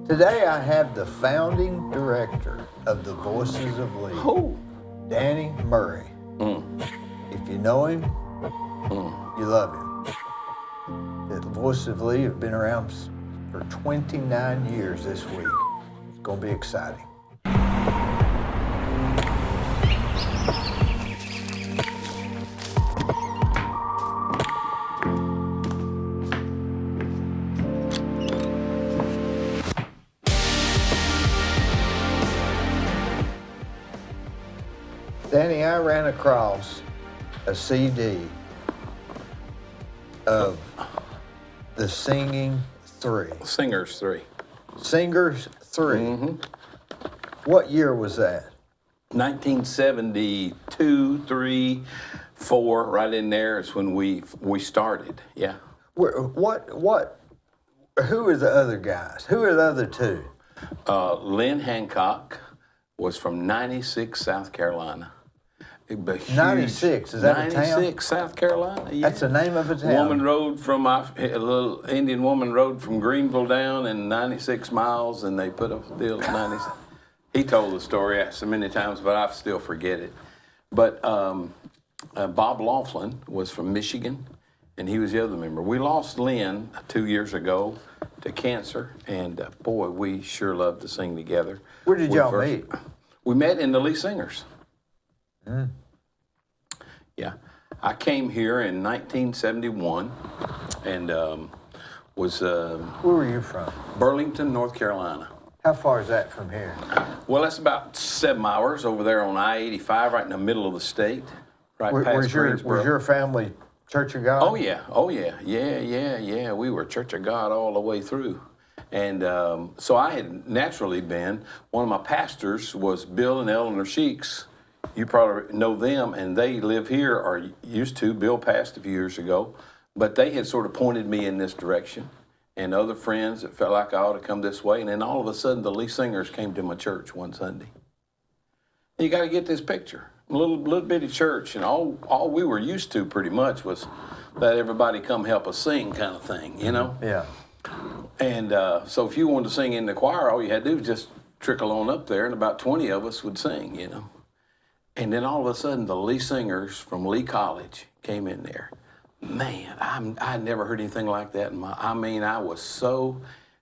Today I have the founding director of the Voices of Lee, Danny Murray. If you know him, you love him. The Voices of Lee have been around for 29 years this week. It's going to be exciting. Danny, I ran across a CD of the Singers 3. Singers 3. Singers 3. What year was that? 1972, 3, 4, right in there is when we started. Yeah. Who are the other guys? Who are the other two? Lynn Hancock was from 96, South Carolina. 96, is that a town? 96, South Carolina, yeah. That's the name of a town. Woman rode from, a little Indian woman rode from Greenville down in 96 miles, and they put a deal at 96. He told the story so many times, but I still forget it. But Bob Laughlin was from Michigan, and he was the other member. We lost Lynn 2 years ago to cancer, and boy, we sure loved to sing together. Where did y'all meet? We met in the Lee Singers. Yeah, I came here in 1971 and was... Where were you from? Burlington, North Carolina. How far is that from here? Well, that's about 7 hours over there on I-85, right in the middle of the state, right past Greensboro. Was your family Church of God? Oh, yeah. Yeah. We were Church of God all the way through. And so I had naturally been, one of my pastors was Bill and Eleanor Sheeks. You probably know them, and they live here, or used to. Bill passed a few years ago, but they had sort of pointed me in this direction, and other friends that felt like I ought to come this way, and then all of a sudden the Lee Singers came to my church one Sunday. And you got to get this picture. A little bitty church, and all we were used to pretty much was that everybody come help us sing kind of thing, you know? Yeah. And so if you wanted to sing in the choir, all you had to do was just trickle on up there, and about 20 of us would sing, you know? And then all of a sudden, the Lee Singers from Lee College came in there. Man, I never heard anything like that. I was so,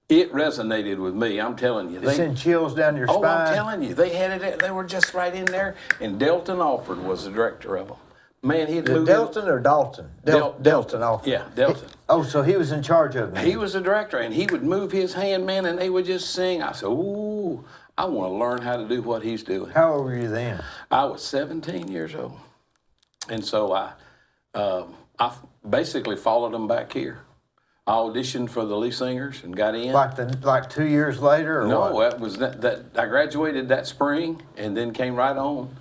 it resonated with me. I'm telling you. It sent chills down your spine. Oh, I'm telling you. They had it. They were just right in there. And Delton Alford was the director of them. Man, he'd moved Delton or Dalton? Delton Alford. Yeah, Delton. So he was in charge of them. He was the director, and he would move his hand, man, and they would just sing. I said, ooh, I want to learn how to do what he's doing. How old were you then? I was 17 years old. And so I basically followed them back here. I auditioned for the Lee Singers and got in. Like 2 years later, or no, what? That was that I graduated that spring and then came right on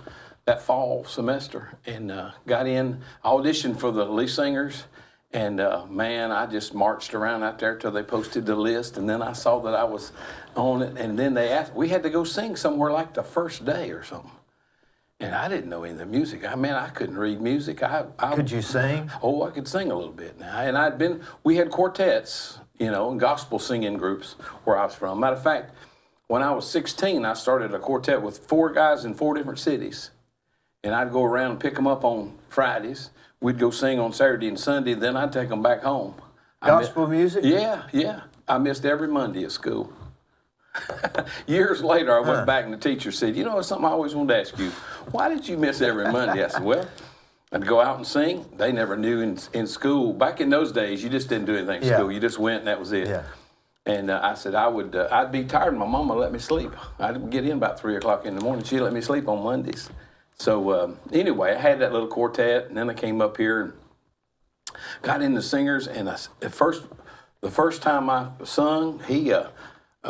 that fall semester and got in. I auditioned for the Lee Singers. And man, I just marched around out there till they posted the list, and then I saw that I was on it, and then they asked, we had to go sing somewhere like the first day or something. And I didn't know any of the music. I couldn't read music. Could you sing? Oh, I could sing a little bit now. And we had quartets, you know, and gospel singing groups where I was from. Matter of fact, when I was 16, I started a quartet with 4 guys in 4 different cities. And I'd go around and pick them up on Fridays. We'd go sing on Saturday and Sunday, then I'd take them back home. Gospel music? Yeah. I missed every Monday at school. Years later, I went back and the teacher said, you know, it's something I always wanted to ask you. Why did you miss every Monday? I said, well, I'd go out and sing. They never knew in school. Back in those days, you just didn't do anything in school. You just went and that was it. Yeah. And I said I'd be tired and my mama let me sleep. I'd get in about 3 o'clock in the morning. She'd let me sleep on Mondays. So anyway, I had that little quartet, and then I came up here and got in the Singers. And the first time I sung,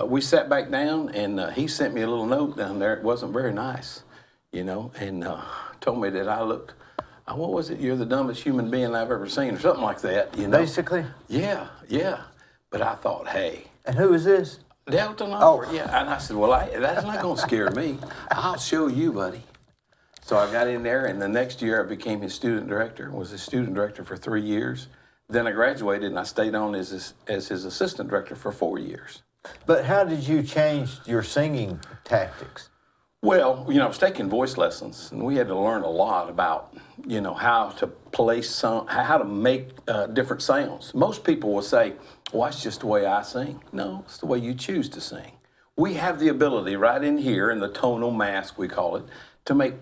we sat back down, and he sent me a little note down there. It wasn't very nice, you know, and told me that I looked. What was it? You're the dumbest human being I've ever seen, or something like that. You know. Basically. Yeah. But I thought, hey. And who is this? Delton Alford. Yeah. And I said, well, that's not going to scare me. I'll show you, buddy. So I got in there, and the next year I became his student director, was his student director for 3 years. Then I graduated, and I stayed on as his assistant director for 4 years. But how did you change your singing tactics? Well, I was taking voice lessons, and we had to learn a lot about, how to place how to make different sounds. Most people will say, well, that's just the way I sing. No, it's the way you choose to sing. We have the ability right in here, in the tonal mask, we call it, to make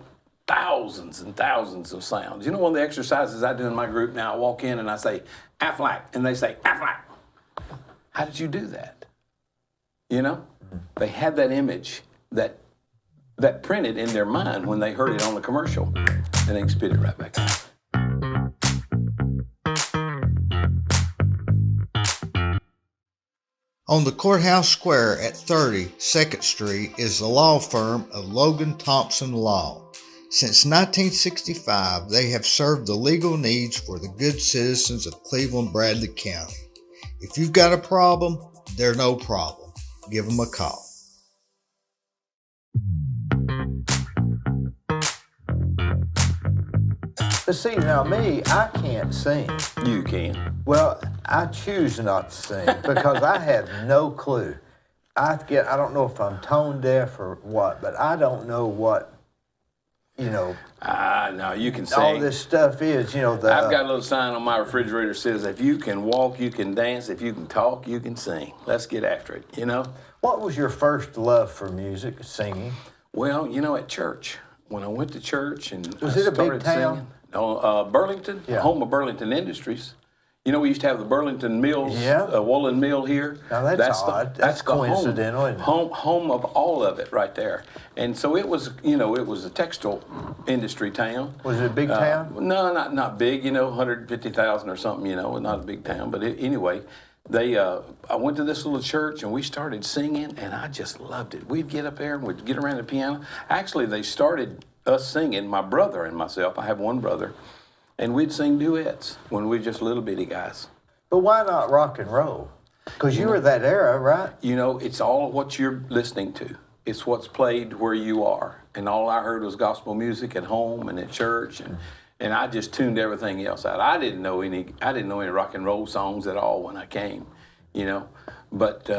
thousands and thousands of sounds. One of the exercises I do in my group now, I walk in and I say, Aflac, and they say, Aflac. How did you do that? They had that image that printed in their mind when they heard it on the commercial, and they can spit it right back out. On the courthouse square at 30 2nd Street is the law firm of Logan Thompson Law. Since 1965, they have served the legal needs for the good citizens of Cleveland-Bradley County. If you've got a problem, they're no problem. Give them a call. But see, now me, I can't sing. You can. Well, I choose not to sing because I have no clue. I don't know if I'm tone deaf or what, but I don't know what, No, you can sing. all this stuff is, I've got a little sign on my refrigerator that says, if you can walk, you can dance. If you can talk, you can sing. Let's get after it, What was your first love for music, singing? Well, at church, when I went to church and Was I it a big started town? singing. No, Burlington, Yeah. home of Burlington Industries. We used to have the Burlington Mills, Yeah. woolen mill here. Now that's odd. That's the coincidental, isn't it? Home of all of it right there. And so it was, it was a textile industry town. Was it a big town? No, not big, 150,000 or something, not a big town. But anyway, I went to this little church and we started singing and I just loved it. We'd get up there and we'd get around the piano. Actually, they started us singing, my brother and myself. I have one brother. And we'd sing duets when we were just little bitty guys. But why not rock and roll? Because you were that era, right? It's all what you're listening to. It's what's played where you are. And all I heard was gospel music at home and at church, and I just tuned everything else out. I didn't know any rock and roll songs at all when I came, But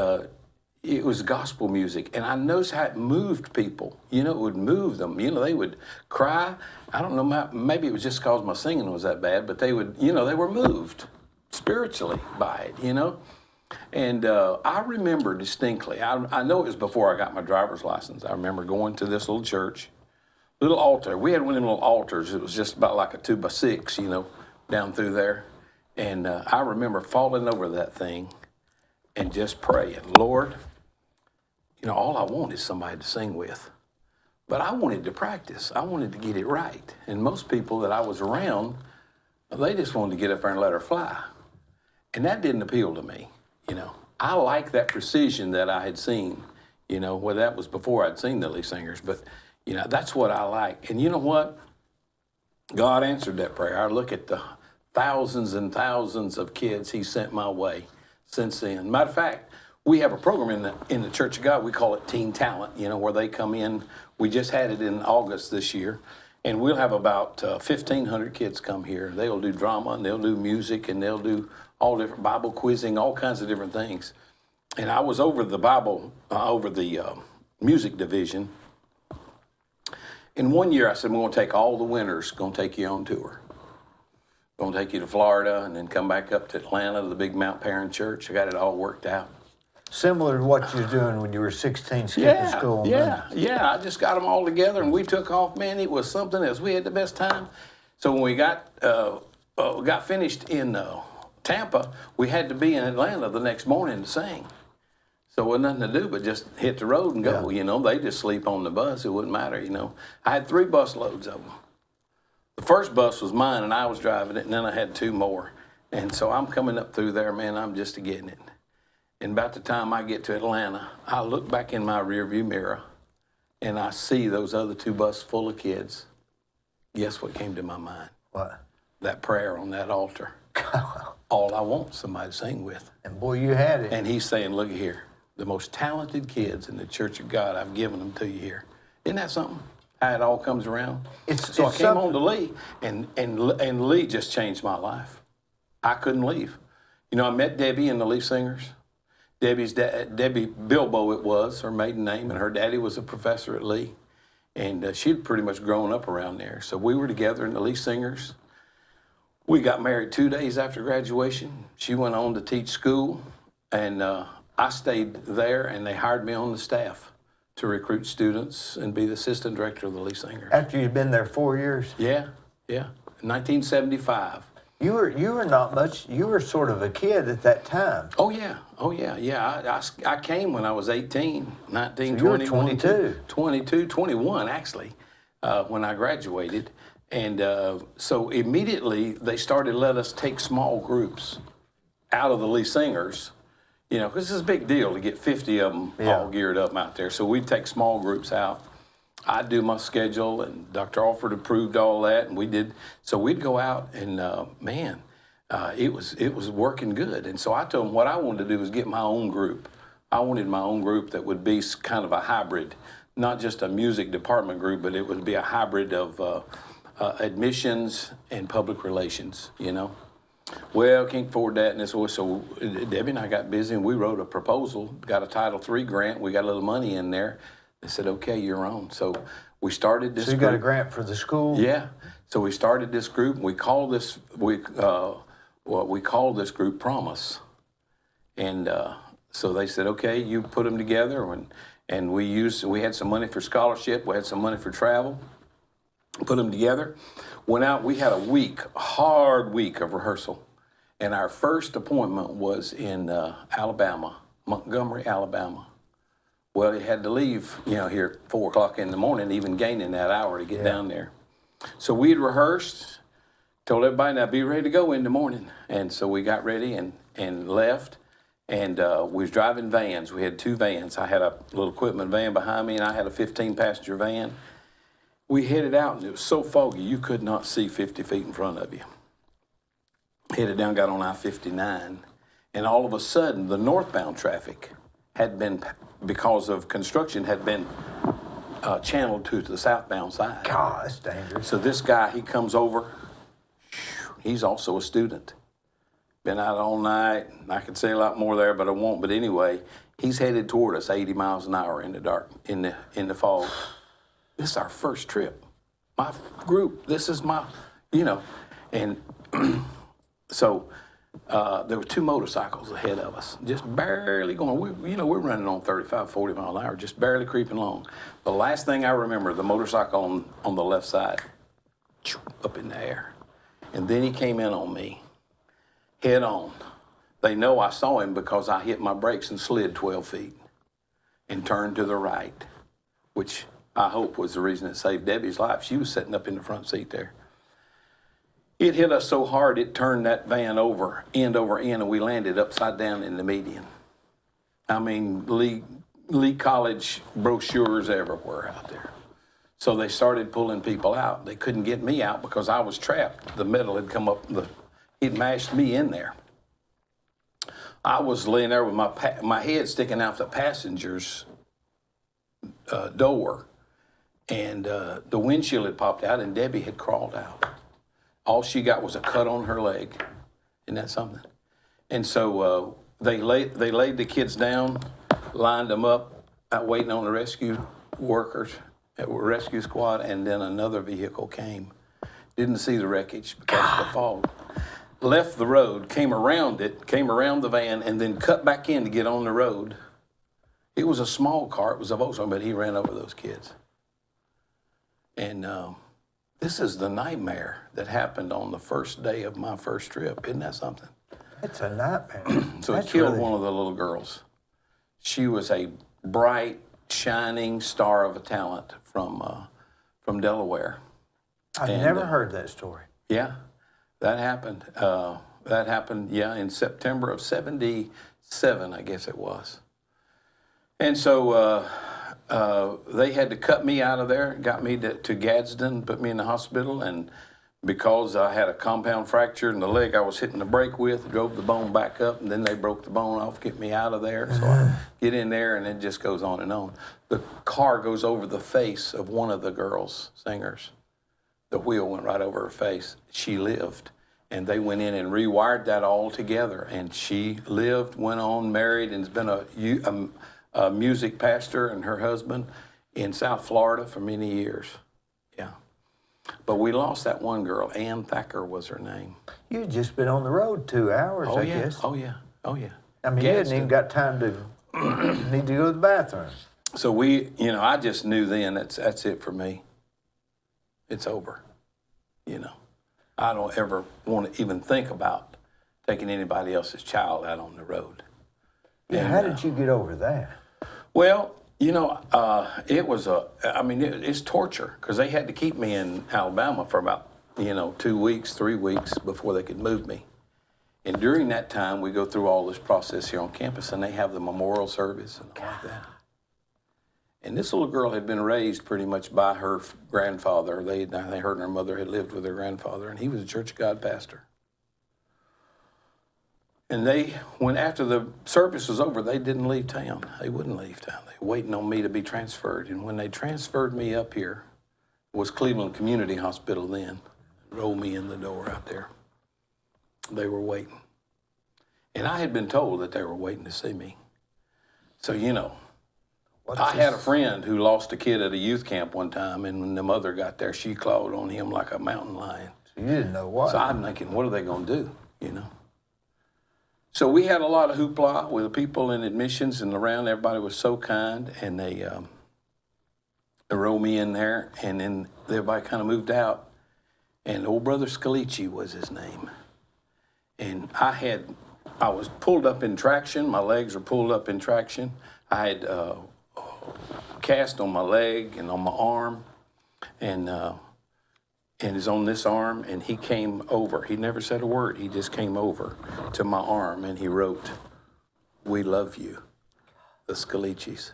it was gospel music, and I noticed how it moved people. It would move them. They would cry. I don't know, maybe it was just because my singing was that bad, but they would, they were moved spiritually by it, And I remember distinctly, I know it was before I got my driver's license. I remember going to this little church, little altar. We had one of them little altars. It was just about like a 2x6, down through there. And I remember falling over that thing and just praying, Lord, all I want is somebody to sing with. But I wanted to practice. I wanted to get it right. And most people that I was around, they just wanted to get up there and let her fly. And that didn't appeal to me, I like that precision that I had seen, well, that was before I'd seen the lead singers, but, that's what I like. And you know what? God answered that prayer. I look at the thousands and thousands of kids he sent my way since then. Matter of fact, we have a program in the Church of God. We call it Teen Talent, where they come in. We just had it in August this year. And we'll have about 1,500 kids come here. They'll do drama, and they'll do music, and they'll do all different Bible quizzing, all kinds of different things. And I was over the music division. And one year I said, we're going to take all the winners, going to take you on tour. Going to take you to Florida and then come back up to Atlanta to the big Mount Perrin Church. I got it all worked out. Similar to what you were doing when you were 16, skipping school. Yeah. I just got them all together and we took off. Man, it was something else. We had the best time. So when we got finished in Tampa, we had to be in Atlanta the next morning to sing. So there was nothing to do but just hit the road and go. They just sleep on the bus. It wouldn't matter, I had 3 bus loads of them. The first bus was mine and I was driving it, and then I had 2 more. And so I'm coming up through there, man, I'm just getting it. And about the time I get to Atlanta, I look back in my rearview mirror and I see those other 2 buses full of kids. Guess what came to my mind? What? That prayer on that altar. All I want somebody to sing with. And boy, you had it. And he's saying, look here, the most talented kids in the Church of God, I've given them to you here. Isn't that something? How it all comes around. I came home to Lee, and Lee just changed my life. I couldn't leave. I met Debbie and the lead singers. Debbie Bilbo, it was her maiden name, and her daddy was a professor at Lee. And she'd pretty much grown up around there. So we were together in the Lee Singers. We got married 2 days after graduation. She went on to teach school, and I stayed there, and they hired me on the staff to recruit students and be the assistant director of the Lee Singers. After you'd been there 4 years? Yeah. 1975. You were not much, you were sort of a kid at that time. Oh, yeah. I came when I was 18, 19, So you were 20, 22. 21 actually, when I graduated. And so immediately they started to let us take small groups out of the Lee Singers, you know, because it's a big deal to get 50 of them all geared up out there. So we'd take small groups out. I'd do my schedule, and Dr. Alford approved all that, and we did. So we'd go out, and it was working good. And so I told them what I wanted to do was get my own group. I wanted my own group that would be kind of a hybrid, not just a music department group, but it would be a hybrid of admissions and public relations, you know. Well, can't afford that, and so Debbie and I got busy, and we wrote a proposal, got a Title III grant. We got a little money in there. They said, okay, you're on. So we started this group. So you got a grant for the school? Yeah. So we started this group, and we called this group Promise. And so they said, okay, you put them together, and we had some money for scholarship, we had some money for travel, put them together, went out. We had a hard week of rehearsal. And our first appointment was in Alabama, Montgomery, Alabama. Well, he had to leave, you know, here at 4 o'clock in the morning, even gaining that hour to get down there. So we'd rehearsed, told everybody, now be ready to go in the morning. And so we got ready and left, and we was driving vans. We had 2 vans. I had a little equipment van behind me, and I had a 15-passenger van. We headed out, and it was so foggy, you could not see 50 feet in front of you. Headed down, got on I-59, and all of a sudden, the northbound traffic had been, because of construction, had been channeled to the southbound side. God, that's dangerous. So this guy, he comes over. He's also a student. Been out all night. I could say a lot more there, but I won't. But anyway, he's headed toward us 80 miles an hour in the dark, in the fog. This is our first trip. My group, this is my, you know. And so there were 2 motorcycles ahead of us, just barely going. We're running on 35, 40 miles an hour, just barely creeping along. The last thing I remember, the motorcycle on the left side, up in the air. And then he came in on me, head on. They know I saw him because I hit my brakes and slid 12 feet and turned to the right, which I hope was the reason it saved Debbie's life. She was sitting up in the front seat there. It hit us so hard, it turned that van over end, and we landed upside down in the median. I mean, Lee College brochures everywhere out there. So they started pulling people out. They couldn't get me out because I was trapped. The metal had come up, it mashed me in there. I was laying there with my head sticking out the passenger's door, and the windshield had popped out, and Debbie had crawled out. All she got was a cut on her leg. Isn't that something? And so they laid the kids down, lined them up, out waiting on the rescue workers, rescue squad, and then another vehicle came. Didn't see the wreckage because of the fog. Left the road, came around the van, and then cut back in to get on the road. It was a small car. It was a Volkswagen, but he ran over those kids. And this is the nightmare that happened on the first day of my first trip. Isn't that something? It's a nightmare. So he killed one of the little girls. She was a bright, shining star of a talent from Delaware. I've never heard that story. Yeah, that happened. In September of 77, I guess it was. And so they had to cut me out of there, got me to Gadsden, put me in the hospital, and because I had a compound fracture in the leg I was hitting the brake with, drove the bone back up, and then they broke the bone off, get me out of there. So I get in there, and it just goes on and on. The car goes over the face of one of the girls, singers. The wheel went right over her face. She lived. And they went in and rewired that all together. And she lived, went on, married, and has been a music pastor and her husband in South Florida for many years. Yeah. But we lost that one girl. Ann Thacker was her name. You'd just been on the road 2 hours, I guess. Oh, yeah. Oh, yeah. I mean, you hadn't even got time to need to go to the bathroom. So we, I just knew then that's it for me. It's over, I don't ever want to even think about taking anybody else's child out on the road. Yeah, And, how did you get over that? Well, it was it's torture because they had to keep me in Alabama for about, 2 weeks, 3 weeks before they could move me. And during that time, we go through all this process here on campus, and they have the memorial service and all like that. And this little girl had been raised pretty much by her grandfather. They heard her mother had lived with her grandfather, and he was a Church of God pastor. And after the service was over, they didn't leave town. They wouldn't leave town. They were waiting on me to be transferred. And when they transferred me up here, it was Cleveland Community Hospital then, rolled me in the door out there. They were waiting. And I had been told that they were waiting to see me. So, I had a friend who lost a kid at a youth camp one time, and when the mother got there, she clawed on him like a mountain lion. So you didn't know what. So I'm thinking, what are they going to do, So we had a lot of hoopla with the people in admissions and around. Everybody was so kind, and they rolled me in there, and then everybody kind of moved out. And old brother Scalici was his name. And I was pulled up in traction. My legs were pulled up in traction. I had cast on my leg and on my arm, and is on this arm, and he came over. He never said a word. He just came over to my arm, and he wrote, "We love you, the Scalicis."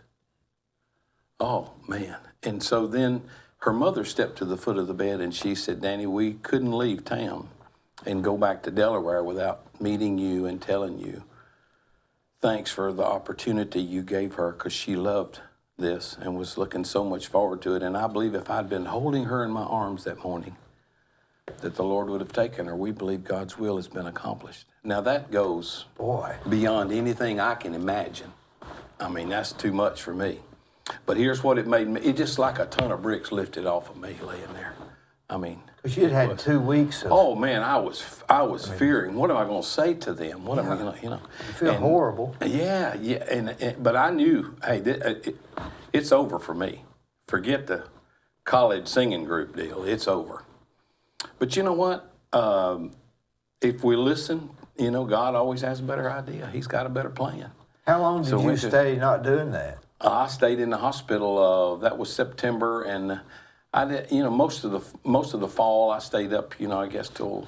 Oh, man. And so then her mother stepped to the foot of the bed, and she said, "Danny, we couldn't leave town and go back to Delaware without meeting you and telling you thanks for the opportunity you gave her, because she loved this and was looking so much forward to it. And I believe if I'd been holding her in my arms that morning, that the Lord would have taken her. We believe God's will has been accomplished." Now that goes beyond anything I can imagine. I mean, that's too much for me. But here's what it made me. It just like a ton of bricks lifted off of me laying there. I mean, because you'd had 2 weeks of... Oh, man, I was fearing, what am I going to say to them? What am I going to, You feel horrible. Yeah, but I knew, hey, it's over for me. Forget the college singing group deal. It's over. But you know what? If we listen, God always has a better idea. He's got a better plan. How long did you stay not doing that? I stayed in the hospital. That was September, and I did. Most of the fall I stayed up. I guess till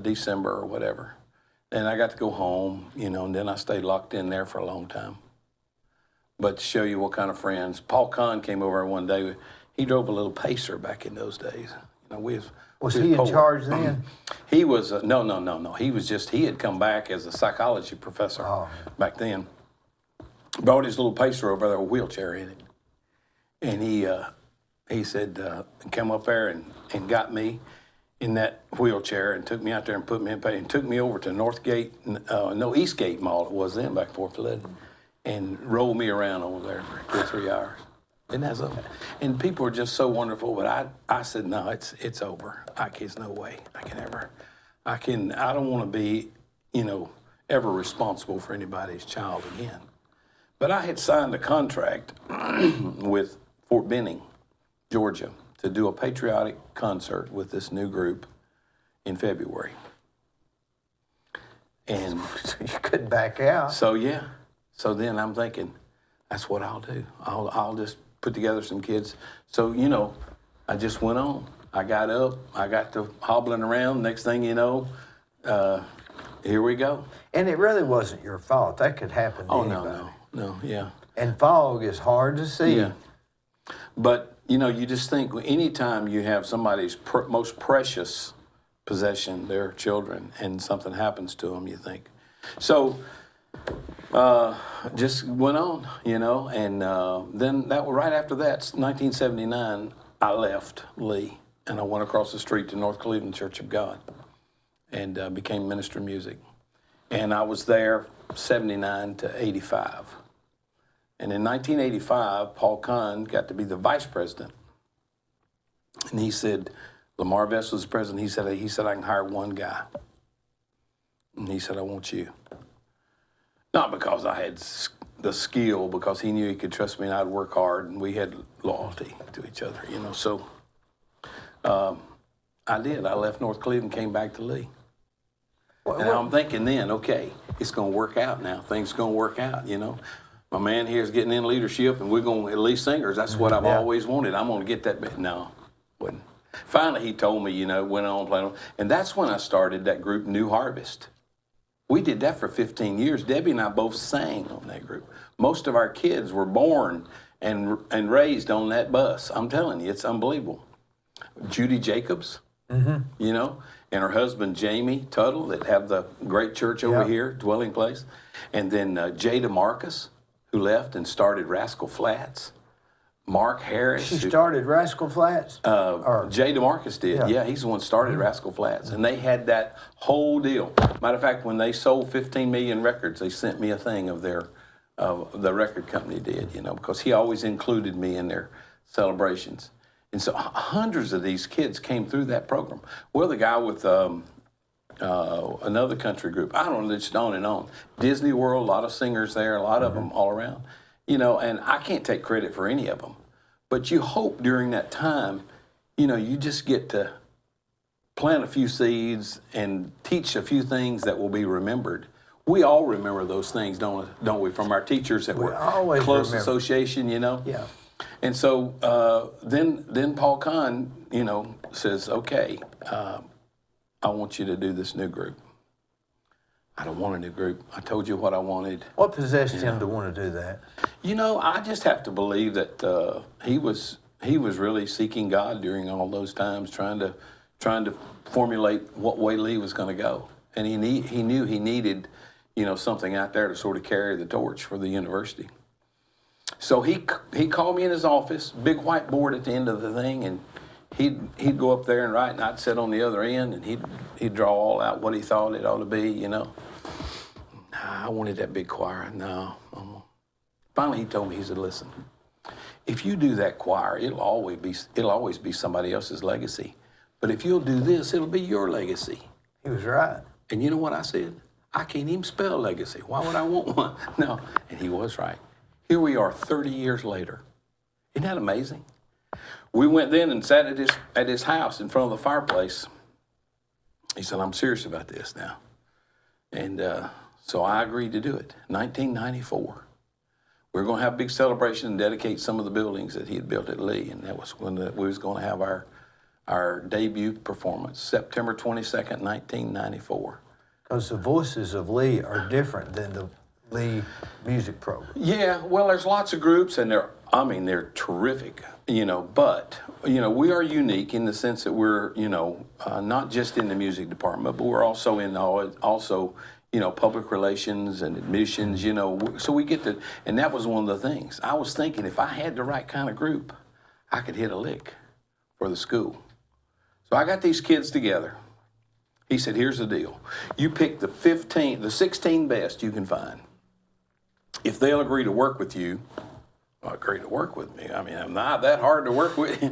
December or whatever. And I got to go home. And then I stayed locked in there for a long time. But to show you what kind of friends, Paul Kahn came over one day. He drove a little Pacer back in those days. Was he in charge then? He was no. He had come back as a psychology professor back then. Brought his little Pacer over there with a wheelchair in it. And he said, come up there and got me in that wheelchair and took me out there and put me in and took me over to Eastgate Mall, it was then, back Fort Flood, and rolled me around over there for 2 or 3 hours. And that's something. And people are just so wonderful, but I said, no, it's over. There's no way I don't want to be, ever responsible for anybody's child again. But I had signed a contract with Fort Benning, Georgia, to do a patriotic concert with this new group in February. And so you couldn't back out. So then I'm thinking, that's what I'll do. I'll just put together some kids. So, I just went on. I got up, I got to hobbling around. Next thing you know, here we go. And it really wasn't your fault. That could happen to anybody. No, yeah. And fog is hard to see. Yeah. But, you just think anytime you have somebody's most precious possession, their children, and something happens to them, you think. So, just went on, and then right after that, 1979, I left Lee, and I went across the street to North Cleveland Church of God. and became minister of music. And I was there 79 to 85. And in 1985, Paul Kahn got to be the vice president. And he said, Lamar Vest was the president. He said, I can hire one guy. And he said, I want you. Not because I had the skill, because he knew he could trust me and I'd work hard, and we had loyalty to each other, you know. So I did. I left North Cleveland, came back to Lee. And I'm thinking then, okay, it's going to work out now. Things going to work out, you know. My man here is getting in leadership, and we're going to, at least singers, that's what I've always wanted. I'm going to get that bit. No, wouldn't. Finally, he told me, you know, went on playing. And that's when I started that group, New Harvest. We did that for 15 years. Debbie and I both sang on that group. Most of our kids were born and raised on that bus. I'm telling you, it's unbelievable. Judy Jacobs, you know, and her husband, Jamie Tuttle, that have the great church over here, Dwelling Place. And then Jada Marcus, who left and started Rascal Flats. Mark Harris. She started Rascal Flats? Jay DeMarcus did. Yeah, he's the one who started Rascal Flats. And they had that whole deal. Matter of fact, when they sold 15 million records, they sent me a thing of the record company did, you know, because he always included me in their celebrations. And so hundreds of these kids came through that program. Well, the guy with another country group, I don't know, just on and on. Disney World, a lot of singers there, a lot of them all around. You know, and I can't take credit for any of them. But you hope during that time, you know, you just get to plant a few seeds and teach a few things that will be remembered. We all remember those things, don't we, from our teachers that were close association, you know? Yeah. And so then Paul Kahn, you know, says, okay, I want you to do this new group. I don't want a new group. I told you what I wanted. What possessed him to want to do that? You know, I just have to believe that he was really seeking God during all those times, trying to formulate what way Lee was going to go, and he knew he needed, you know, something out there to sort of carry the torch for the university. So he called me in his office, big whiteboard at the end of the thing, and he'd go up there and write, and I'd sit on the other end, and he'd draw all out what he thought it ought to be, you know. I wanted that big choir. No. Finally, he told me, he said, listen, if you do that choir, it'll always be somebody else's legacy. But if you'll do this, it'll be your legacy. He was right. And you know what I said? I can't even spell legacy. Why would I want one? No. And he was right. Here we are 30 years later. Isn't that amazing? We went then and sat at his house in front of the fireplace. He said, I'm serious about this now. And so I agreed to do it. 1994. We were going to have a big celebration and dedicate some of the buildings that he had built at Lee. And that was when we was going to have our debut performance, September 22nd, 1994. Because the Voices of Lee are different than the Lee music program. Yeah, well, there's lots of groups, and they're terrific, you know, but, you know, we are unique in the sense that we're, you know, not just in the music department, but we're also you know, public relations and admissions, you know, so we get to, and that was one of the things. I was thinking if I had the right kind of group, I could hit a lick for the school. So I got these kids together. He said, here's the deal. You pick the 16 best you can find. If they'll agree to work with you, agree to work with me. I mean, I'm not that hard to work with.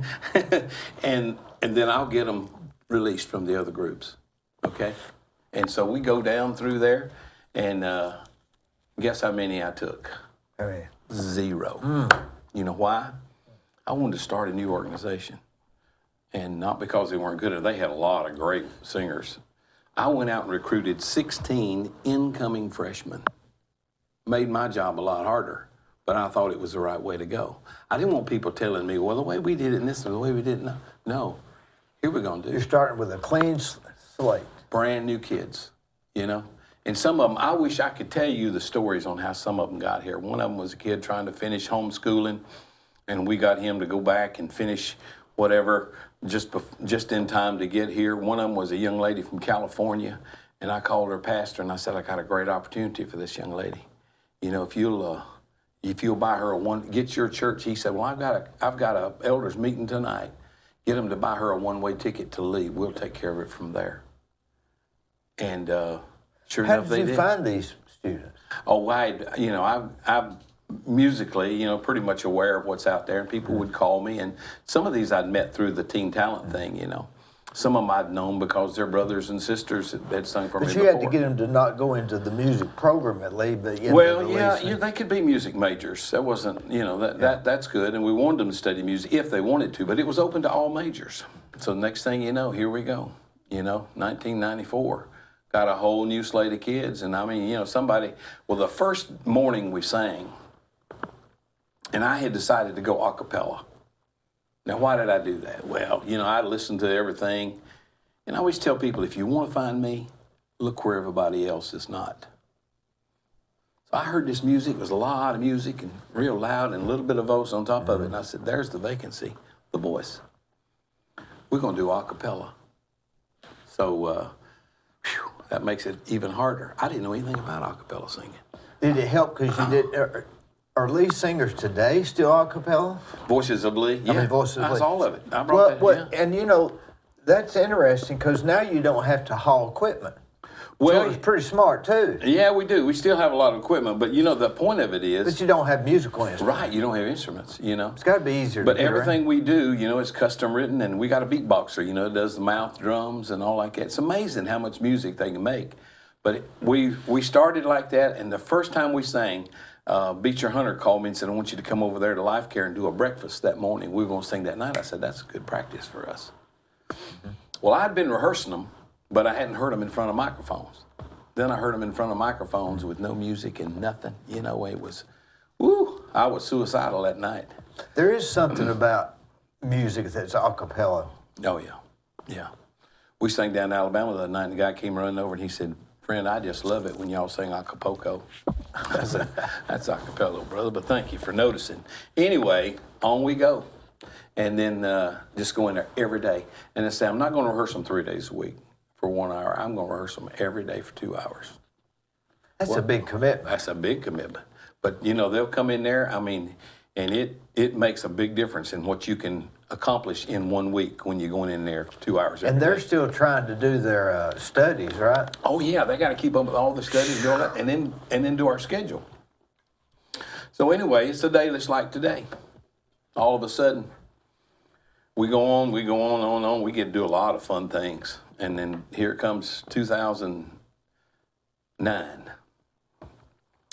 and then I'll get them released from the other groups, okay? And so we go down through there, and guess how many I took? Oh, yeah. 0. You know why? I wanted to start a new organization. And not because they weren't good, they had a lot of great singers. I went out and recruited 16 incoming freshmen. Made my job a lot harder, but I thought it was the right way to go. I didn't want people telling me, well, the way we did it and this and the way we did it. No. Here we're going to do. You're starting with a clean slate. Brand new kids, you know. And some of them, I wish I could tell you the stories on how some of them got here. One of them was a kid trying to finish homeschooling, and we got him to go back and finish whatever just in time to get here. One of them was a young lady from California, and I called her pastor, and I said, I got a great opportunity for this young lady. You know, if you'll buy her get your church. He said, well, I've got a elders meeting tonight. Get them to buy her a one-way ticket to Lee. We'll take care of it from there. And sure How enough, they did you did. find these students? Oh, I'm musically, pretty much aware of what's out there, and people would call me, and some of these I'd met through the teen talent thing, Some of them I'd known because their brothers and sisters had sung for me But before. you had to get them to not go into the music program at Lee, but into Well, the yeah, leasing. they could be music majors. That wasn't, that's good, and we wanted them to study music if they wanted to, but it was open to all majors. So next thing you know, here we go, 1994. Got a whole new slate of kids, and the first morning we sang, and I had decided to go a cappella. Now, why did I do that? Well, I listened to everything, and I always tell people, if you want to find me, look where everybody else is not. So I heard this music, it was a lot of music, and real loud, and a little bit of voice on top of it, and I said, there's the vacancy, the voice. We're going to do a cappella. So, that makes it even harder. I didn't know anything about a cappella singing. Did it help because you did? Are lead singers today still a cappella? Voices of Lee? Yeah, Voices of that's Lee. all of it. I brought that, yeah. And that's interesting because now you don't have to haul equipment. Well, Joey's pretty smart too. Yeah, we do. We still have a lot of equipment, but the point of it is... But you don't have musical instruments. Right, you don't have instruments, It's got to be easier But to get everything around. we do, is custom written, and we got a beatboxer, does the mouth drums and all like that. It's amazing how much music they can make. But we started like that, and the first time we sang, Beecher Hunter called me and said, I want you to come over there to Life Care and do a breakfast that morning. We were going to sing that night. I said, that's good practice for us. Mm-hmm. Well, I'd been rehearsing them, but I hadn't heard them in front of microphones. Then I heard them in front of microphones with no music and nothing. It was, I was suicidal that night. There is something about music that's a cappella. Oh, yeah. Yeah. We sang down in Alabama the other night, and the guy came running over, and he said, friend, I just love it when y'all sing Acapulco. I said, that's a cappella, brother, but thank you for noticing. Anyway, on we go. And then just go in there every day. And I say, I'm not going to rehearse them 3 days a week for 1 hour. I'm going to rehearse them every day for 2 hours. That's a big commitment. That's a big commitment. But, they'll come in there, and it makes a big difference in what you can accomplish in 1 week when you're going in there 2 hours every And they're day. still trying to do their studies, right? Oh, yeah, they got to keep up with all the studies, do all that, and then do our schedule. So anyway, it's a day that's like today. All of a sudden, we go on, on. We get to do a lot of fun things. And then here comes 2009,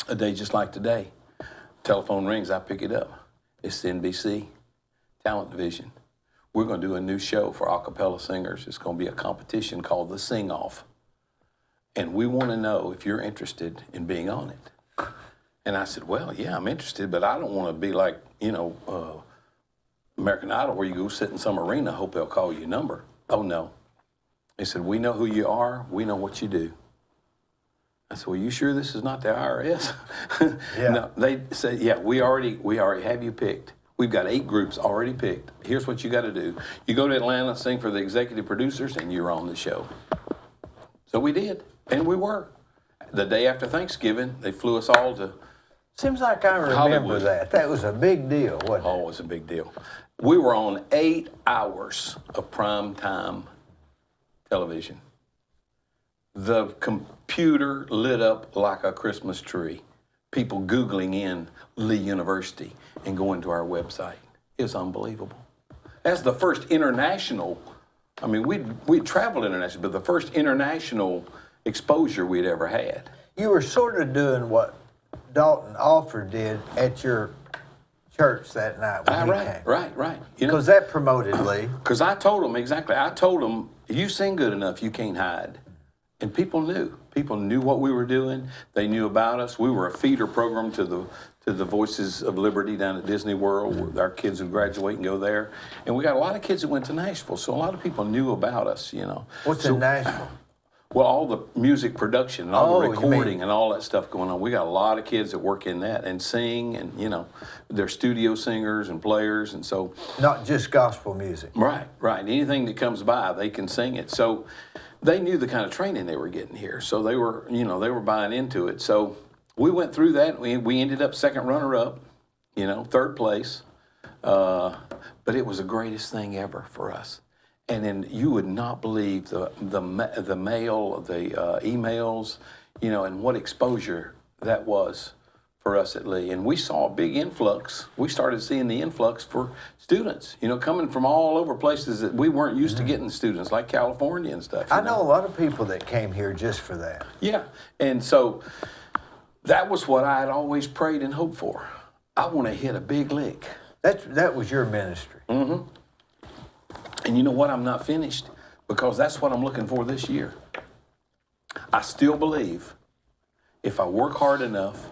a day just like today. Telephone rings, I pick it up. It's the NBC Talent Division. We're going to do a new show for a cappella singers. It's going to be a competition called the Sing Off. And we want to know if you're interested in being on it. And I said, well, yeah, I'm interested, but I don't want to be like, American Idol where you go sit in some arena, hope they'll call you a number. Oh, no. They said, we know who you are. We know what you do. I said, well, you sure this is not the IRS? Yeah. No, they said, yeah, we already have you picked. We've got 8 groups already picked. Here's what you got to do. You go to Atlanta, sing for the executive producers, and you're on the show. So we did, and we were. The day after Thanksgiving, they flew us all to Seems like I remember Hollywood. that. That was a big deal, wasn't it? Oh, it was a big deal. We were on 8 hours of prime time television. The computer lit up like a Christmas tree. People Googling in Lee University and going to our website. It was unbelievable. That's the first international, we'd traveled internationally, but the first international exposure we'd ever had. You were sort of doing what Dalton Alford did at your church that night when he came. Right. Because that promoted Lee. Because I told them, you sing good enough, you can't hide. And people knew. People knew what we were doing. They knew about us. We were a feeder program to the Voices of Liberty down at Disney World. Our kids would graduate and go there. And we got a lot of kids that went to Nashville, so a lot of people knew about us, What's in Nashville? Well, all the music production and all the you recording mean- and all that stuff going on. We got a lot of kids that work in that and sing, and they're studio singers and players, and so. Not just gospel music. Right. Anything that comes by, they can sing it. So they knew the kind of training they were getting here. So they were, they were buying into it. So we went through that. We ended up second runner-up, third place. But it was the greatest thing ever for us. And then you would not believe the mail, the emails, and what exposure that was for us at Lee. And we saw a big influx. We started seeing the influx for students, coming from all over places that we weren't used to getting students, like California and stuff. I know a lot of people that came here just for that. Yeah. And so that was what I had always prayed and hoped for. I want to hit a big lick. That was your ministry. Mm-hmm. And you know what? I'm not finished, because that's what I'm looking for this year. I still believe if I work hard enough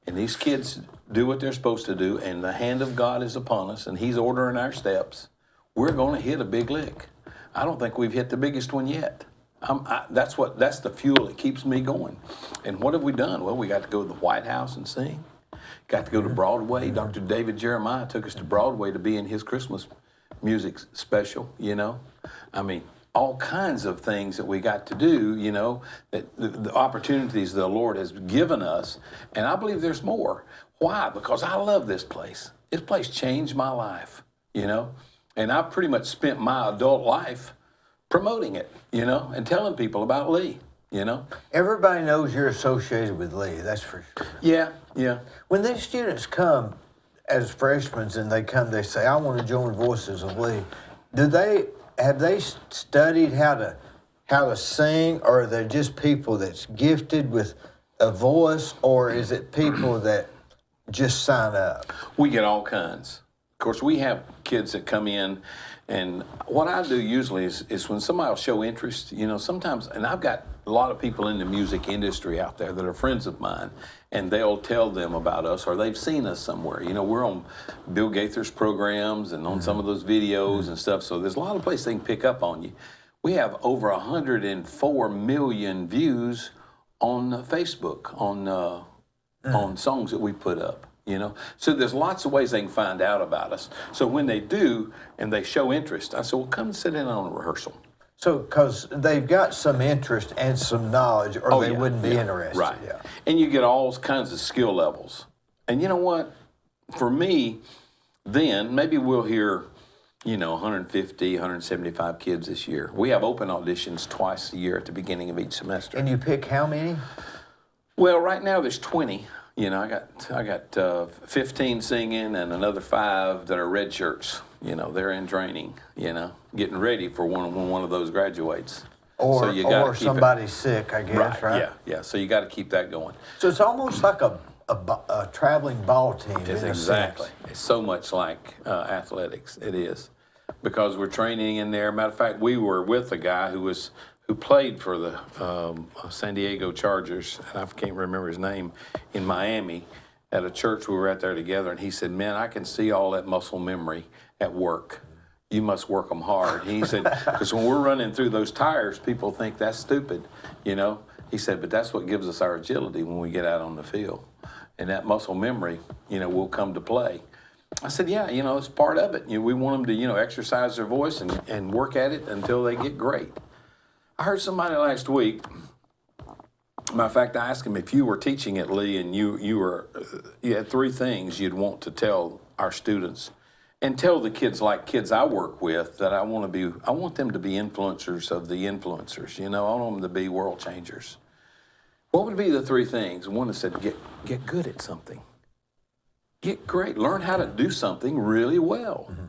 and these kids do what they're supposed to do and the hand of God is upon us and he's ordering our steps, we're going to hit a big lick. I don't think we've hit the biggest one yet. That's the fuel that keeps me going. And what have we done? Well, we got to go to the White House and sing. Got to go to Broadway. Dr. David Jeremiah took us to Broadway to be in his Christmas music special, I mean, all kinds of things that we got to do, that the opportunities the Lord has given us. And I believe there's more. Why? Because I love this place. This place changed my life, and I've pretty much spent my adult life promoting it, and telling people about Lee, Everybody knows you're associated with Lee, that's for sure. Yeah. When these students come as freshmen and they say, I want to join Voices of Lee, have they studied how to sing, or are they just people that's gifted with a voice, or is it people that just sign up? We get all kinds. Of course, we have kids that come in, and what I do usually is when somebody will show interest, sometimes, and I've got a lot of people in the music industry out there that are friends of mine, and they'll tell them about us, or they've seen us somewhere. We're on Bill Gaither's programs and on some of those videos and stuff, so there's a lot of places they can pick up on you. We have over 104 million views on Facebook, on songs that we put up. So there's lots of ways they can find out about us. So when they do and they show interest, I say, well, come sit in on a rehearsal. So, because they've got some interest and some knowledge, or they wouldn't be interested. Right. Yeah. And you get all kinds of skill levels. And you know what? For me, then maybe we'll hear, 150, 175 kids this year. We have open auditions twice a year at the beginning of each semester. And you pick how many? Well, right now there's 20. I got 15 singing and another 5 that are red shirts. They're in training, getting ready for when one of those graduates. Or somebody's sick, I guess, right? Yeah. So you got to keep that going. So it's almost like a traveling ball team. It's exactly. It's so much like athletics. It is, because we're training in there. Matter of fact, we were with a guy who played for the San Diego Chargers, and I can't remember his name, in Miami, at a church we were at there together, and he said, man, I can see all that muscle memory at work. You must work them hard. He said, because when we're running through those tires, people think that's stupid, He said, but that's what gives us our agility when we get out on the field. And that muscle memory, will come to play. I said, yeah, it's part of it. We want them to, exercise their voice and work at it until they get great. I heard somebody last week, matter of fact, I asked him, if you were teaching at Lee and you had 3 things you'd want to tell our students and tell the kids, like kids I work with, that I want them to be influencers of the influencers. I want them to be world changers. What would be the 3 things? One that said, get good at something. Get great. Learn how to do something really well. Mm-hmm.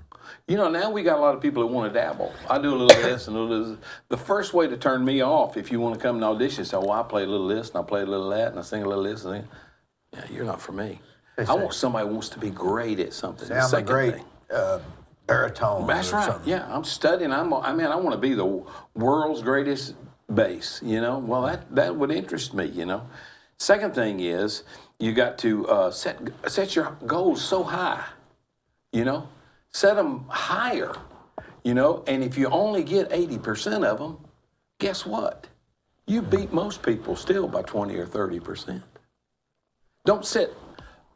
Now we got a lot of people that want to dabble. I do a little of this and a little of this. The first way to turn me off, if you want to come and audition, say, I play a little of this and I play a little of that and I sing a little of this. And yeah, you're not for me. I want somebody who wants to be great at something. I'm a great baritone. That's right. Something. Yeah, I'm studying. I want to be the world's greatest bass. Well, that would interest me. Second thing is you got to set your goals so high. Set them higher. And if you only get 80% of them, guess what? You beat most people still by 20 or 30%. Don't set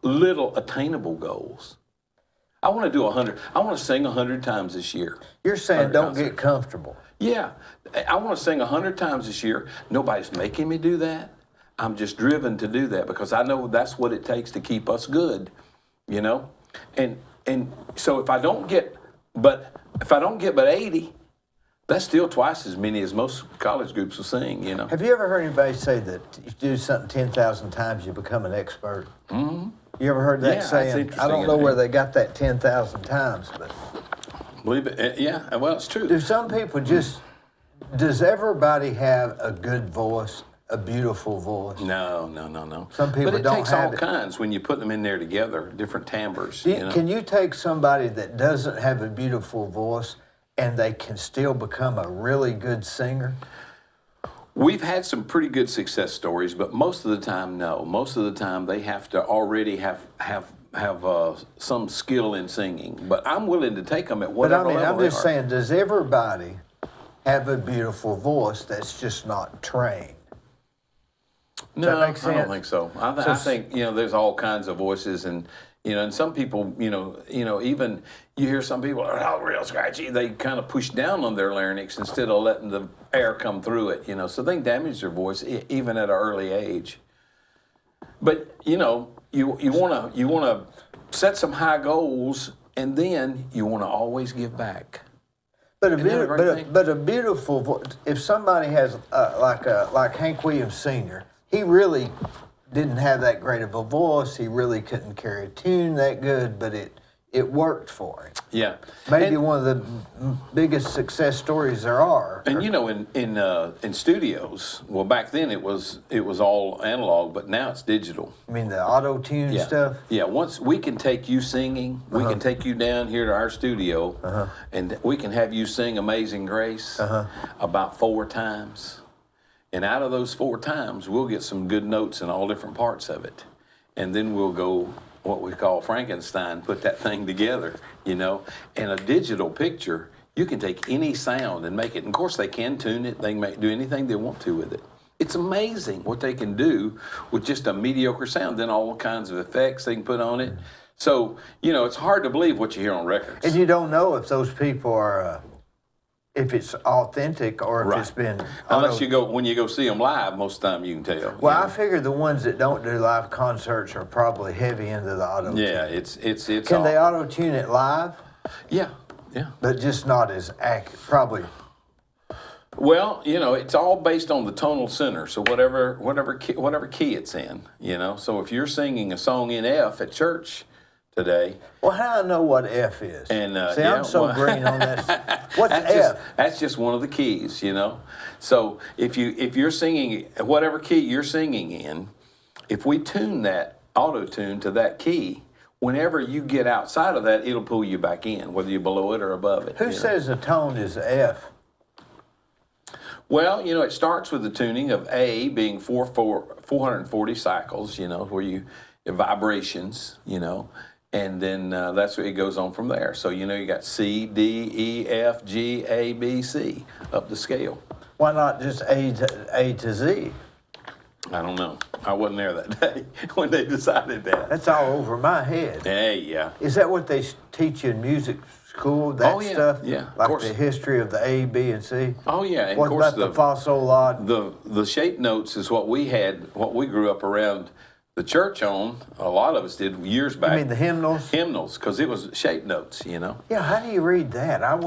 little attainable goals. I want to do 100. I want to sing 100 times this year. You're saying don't get comfortable. Yeah. I want to sing 100 times this year. Nobody's making me do that. I'm just driven to do that because I know that's what it takes to keep us good, And so if I don't get but 80, That's still twice as many as most college groups will sing, you know. Have you ever heard anybody say that if you do something 10,000 times, you become an expert? Mm-hmm. You ever heard that Yeah, saying? that's interesting, I don't know isn't where it? they got that 10,000 times, but Believe it? Yeah, well, it's true. do some people just, does everybody have a good voice, a beautiful voice? No, no, no, no. Some people but it don't takes have all it. kinds when you put them in there together, different timbres. You know? Can you take somebody that doesn't have a beautiful voice and they can still become a really good singer? We've had some pretty good success stories, but most of the time, no. Most of the time, they have to already have some skill in singing. But I'm willing to take them at But whatever I mean, level I'm they just are. saying, does everybody have a beautiful voice that's just not trained? No, that make I don't sense? think so. I think there's all kinds of voices, and and some people, even you hear some people are all real scratchy. They kind of push down on their larynx instead of letting the air come through it. So they damage their voice even at an early age. But you want to set some high goals, and then you want to always give back. But Isn't that a great thing? but a beautiful voice. If somebody has like Hank Williams Sr., he really didn't have that great of a voice. He really couldn't carry a tune that good, but it worked for him. Yeah, Maybe one of the biggest success stories there are. And in studios, well, back then it was all analog, but now it's digital. I mean, the auto-tune stuff. Yeah, once we can take you singing, we can take you down here to our studio, and we can have you sing Amazing Grace about 4 times. And out of those 4 times, we'll get some good notes in all different parts of it. And then we'll go what we call Frankenstein, put that thing together, And a digital picture, you can take any sound and make it. And of course, they can tune it. They can do anything they want to with it. It's amazing what they can do with just a mediocre sound. Then all kinds of effects they can put on it. So, it's hard to believe what you hear on records. And you don't know if those people are, if it's authentic or if it's been. Unless when you go see them live, most of the time you can tell. Well, I figure the ones that don't do live concerts are probably heavy into the auto-tune. Yeah, it's. Can they auto-tune it live? Yeah. But just not as accurate, probably. Well, it's all based on the tonal center. So whatever key it's in, So if you're singing a song in F at church today. Well, how do I know what F is? And I'm so green on that. What's F? That's just one of the keys, So if you're singing whatever key you're singing in, if we tune that auto-tune to that key, whenever you get outside of that, it'll pull you back in, whether you're below it or above it. Who says the tone is F? Well, it starts with the tuning of A being 440 cycles, where you vibrations, and then that's where it goes on from there. So, you got C, D, E, F, G, A, B, C up the scale. Why not just A to Z? I don't know. I wasn't there that day when they decided that. That's all over my head. Hey, yeah. Is that what they teach you in music school? That stuff? Yeah, of like course. the history of the A, B, and C? Oh, yeah. And What of course, about the fa sol la? The shape notes is what we had, what we grew up around the church on. A lot of us did years back. You mean the hymnals? Hymnals, because it was shape notes, Yeah, how do you read that? I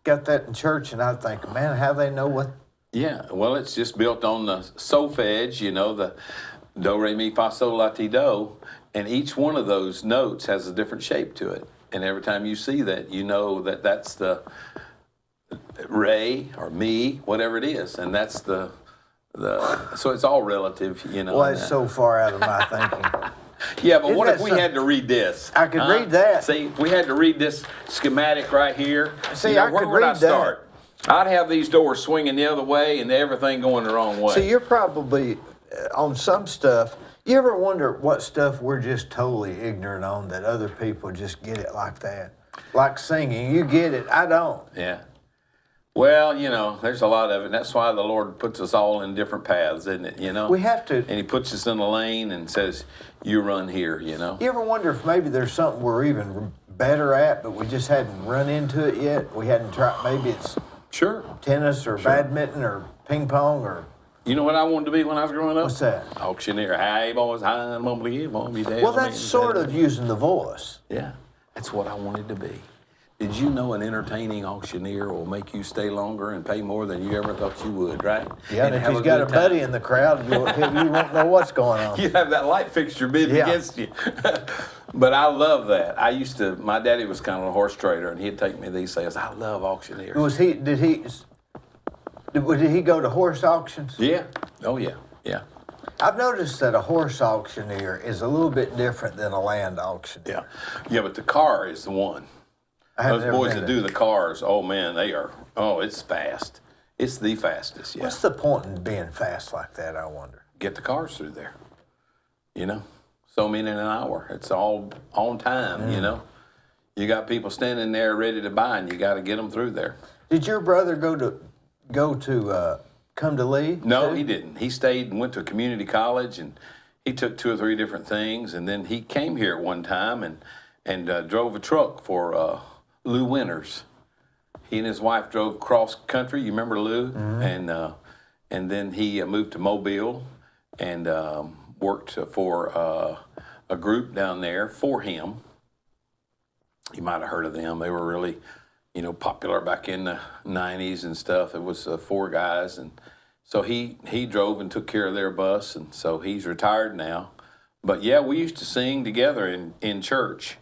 got that in church, and I think, man, how they know what? Yeah, well, it's just built on the solfege, the do, re, mi, fa, sol, la, ti, do, and each one of those notes has a different shape to it. And every time you see that, you know that that's the re or mi, whatever it is, and that's the so it's all relative, Well, it's so far out of my thinking. Yeah, but Isn't what if that we had to read this? I could read that. See, if we had to read this schematic right here, See, I where could would I read that. start? I'd have these doors swinging the other way and everything going the wrong way. So you're probably on some stuff. You ever wonder what stuff we're just totally ignorant on that other people just get it like that? Like singing, you get it, I don't. Yeah. Well, there's a lot of it. That's why the Lord puts us all in different paths, isn't it? We have to. And He puts us in a lane and says, you run here, You ever wonder if maybe there's something we're even better at, but we just hadn't run into it yet? We hadn't tried, maybe it's Sure. tennis or badminton or ping pong or... You know what I wanted to be when I was growing up? What's that? Auctioneer. Hey, boys, hi, mumbly, mumbly, dad. Well, that's sort of using the voice. Yeah, that's what I wanted to be. Did you know an entertaining auctioneer will make you stay longer and pay more than you ever thought you would, right? Yeah, and if he's got a buddy in the crowd, you won't know what's going on. You have that light fixture bidding against you. But I love that. My daddy was kind of a horse trader, and he'd take me to these sales. I love auctioneers. Did he go to horse auctions? Yeah. Oh, yeah. Yeah. I've noticed that a horse auctioneer is a little bit different than a land auctioneer. Yeah. Yeah, but the car is the one. Those boys that do the cars, oh, man, it's fast. It's the fastest, yeah. What's the point in being fast like that, I wonder? Get the cars through there, So many in an hour. It's all on time, You got people standing there ready to buy, and you got to get them through there. Did your brother come to Lee? No, too? he didn't. He stayed and went to a community college, and he took 2 or 3 different things, and then he came here at one time and drove a truck for Lou Winters. He and his wife drove cross country. You remember Lou? Mm-hmm. And then he moved to Mobile and worked for a group down there for him. You might have heard of them. They were really, popular back in the 90s and stuff. It was 4 guys, and so he drove and took care of their bus, and so he's retired now. But yeah, we used to sing together in church,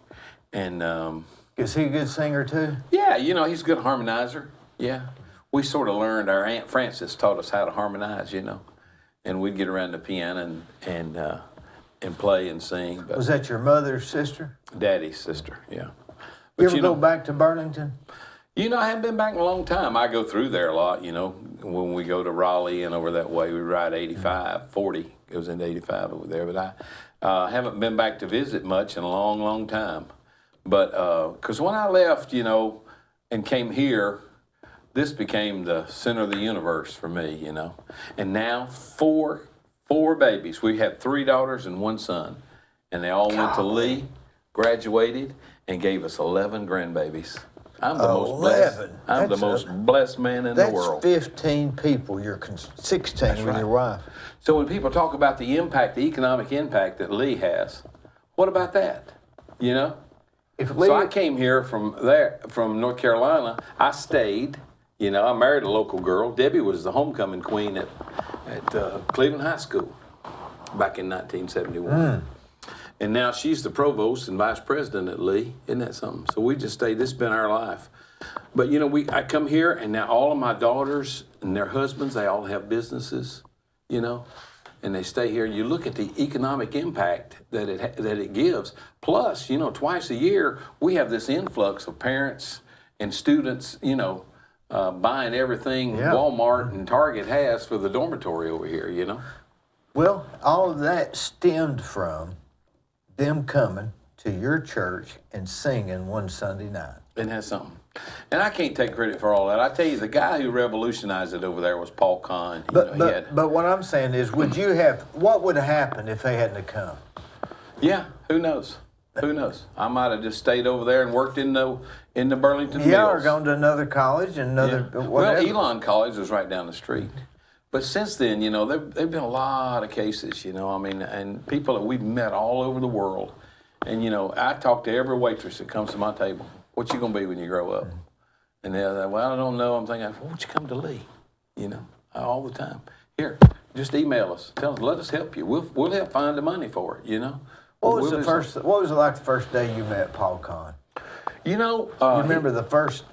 and is he a good singer too? Yeah, he's a good harmonizer. Yeah, we sort of learned. Our Aunt Frances taught us how to harmonize, and we'd get around the piano and play and sing. But was that your mother's sister? Daddy's sister, yeah. But you ever go back to Burlington? I haven't been back in a long time. I go through there a lot, when we go to Raleigh and over that way, we ride 85, 40 goes into 85 over there. But I haven't been back to visit much in a long, long time. But, because when I left, and came here, this became the center of the universe for me, And now 4 babies. We have 3 daughters and 1 son. And they all went to Lee, graduated, and gave us 11 grandbabies. I'm the most blessed. I'm the most blessed man in the world. That's 15 people. You're 16 with your wife. So when people talk about the economic impact that Lee has, what about that? So I came here from North Carolina. I stayed. I married a local girl. Debbie was the homecoming queen at Cleveland High School back in 1971. And now she's the provost and vice president at Lee. Isn't that something? So we just stayed. This has been our life. But, I come here, and now all of my daughters and their husbands, they all have businesses, and they stay here. You look at the economic impact that it gives. Plus, twice a year, we have this influx of parents and students, buying everything Walmart and Target has for the dormitory over here, Well, all of that stemmed from them coming to your church and singing one Sunday night. Isn't that something? And I can't take credit for all that. I tell you, the guy who revolutionized it over there was Paul Kahn. But what I'm saying is, what would have happened if they hadn't have come? Yeah, who knows? Who knows? I might have just stayed over there and worked in the Burlington Mills. Or gone to another college and whatever. Well, Elon College was right down the street. But since then, there've been a lot of cases, and people that we've met all over the world. And, I talk to every waitress that comes to my table. What you going to be when you grow up? And they're like, well, I don't know. I'm thinking, why don't you come to Lee? All the time. Here, just email us. Tell us, let us help you. We'll help find the money for it, What was it like the first day you met Paul Kahn? You remember the first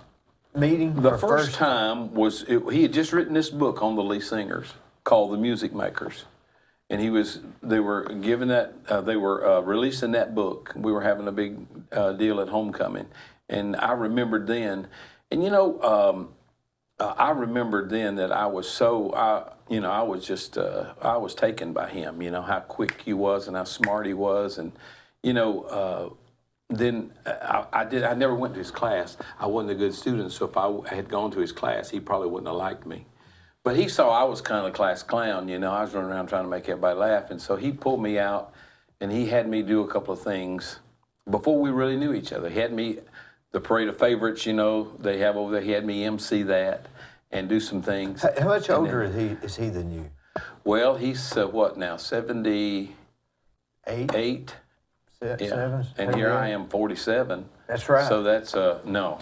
meeting? The first time was, he had just written this book on the Lee Singers called The Music Makers. And they were releasing that book. We were having a big deal at homecoming. And I remembered then, and I remembered then that I was I was taken by him, how quick he was and how smart he was. And, then I never went to his class. I wasn't a good student, so if I had gone to his class, he probably wouldn't have liked me. But he saw I was kind of a class clown, I was running around trying to make everybody laugh. And so he pulled me out, and he had me do a couple of things before we really knew each other. He had me, the Parade of Favorites, they have over there, he had me MC that and do some things. How much older is he than you? Well, he's what now, 78? Seven. And here I am, 47. That's right. So that's, no.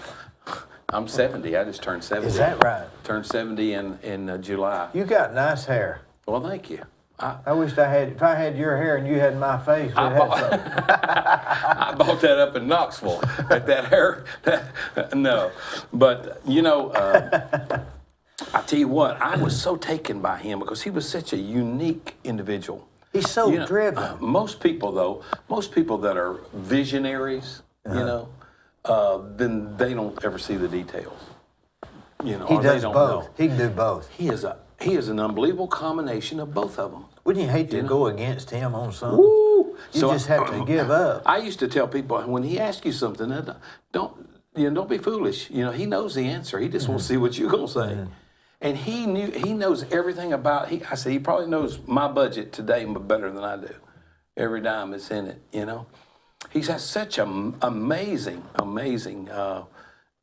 I'm 70. I just turned 70. Is that right? Turned 70 in July. You got nice hair. Well, thank you. I wished I had, if I had your hair and you had my face, we'd have something. I bought that up in Knoxville at that hair. No. But, I tell you what, I was so taken by him because he was such a unique individual. He's so driven. Most people that are visionaries, then they don't ever see the details. He does both. He can do both. He is an unbelievable combination of both of them. Wouldn't you hate to go against him on something? Woo! You just have to give up. I used to tell people when he asks you something, don't be foolish. He knows the answer. He just wants to see what you're gonna say. And he knows everything about. I said he probably knows my budget today better than I do. Every dime that's in it. He's got such amazing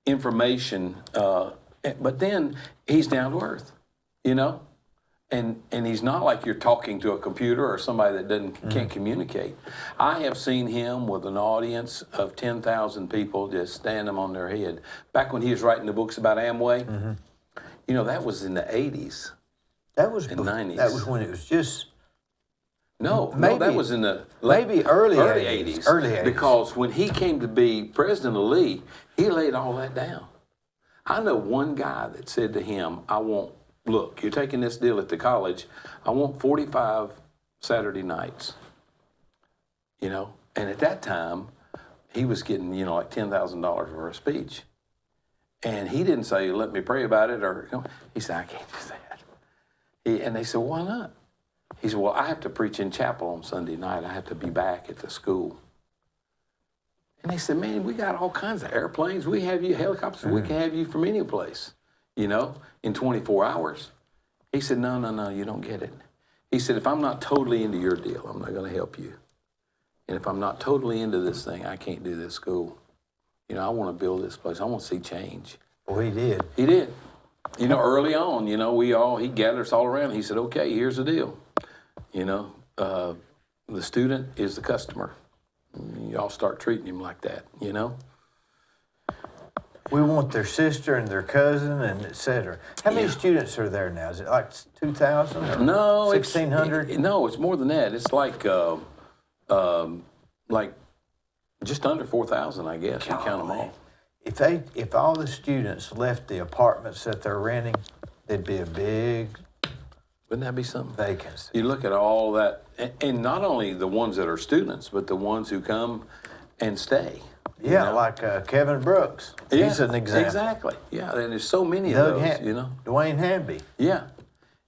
information. But then he's down to earth. And he's not like you're talking to a computer or somebody that can't communicate. I have seen him with an audience of 10,000 people just stand them on their head. Back when he was writing the books about Amway, that was in the 80s. That was in the 90s. That was when it was just. No, that was in the maybe early 80s. Early 80s. Because when he came to be president of Lee, he laid all that down. I know one guy that said to him, look, you're taking this deal at the college. I want 45 Saturday nights. And at that time, he was getting, like $10,000 for a speech. And he didn't say, let me pray about it, or he said, I can't do that. And they said, why not? He said, well, I have to preach in chapel on Sunday night. I have to be back at the school. And they said, man, we got all kinds of airplanes. We have you helicopters. We can have you from any place, in 24 hours. He said, no, you don't get it. He said, if I'm not totally into your deal, I'm not going to help you. And if I'm not totally into this thing, I can't do this school. I want to build this place. I want to see change. Well, he did. He did. Early on, he gathered us all around. He said, okay, here's the deal. The student is the customer. Y'all start treating him like that, We want their sister and their cousin and et cetera. How many students are there now? Is it like 2,000 or 1,600? No, it's more than that. It's like just under 4,000, I guess. You count them all. If all the students left the apartments that they're renting, there'd be a big. Wouldn't that be something? Vacancy. You look at all that, and not only the ones that are students, but the ones who come and stay. Yeah, like Kevin Brooks. He's an example. Exactly. Yeah, and there's so many of those. Dwayne Hamby. Yeah,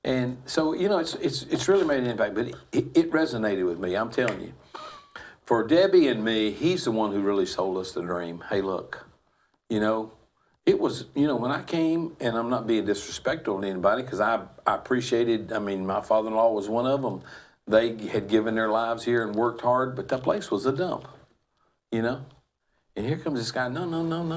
and so it's really made an impact. But it resonated with me. I'm telling you. For Debbie and me, he's the one who really sold us the dream. Hey, look, it was, when I came, and I'm not being disrespectful to anybody because I appreciated, my father-in-law was one of them. They had given their lives here and worked hard, but that place was a dump, And here comes this guy, no,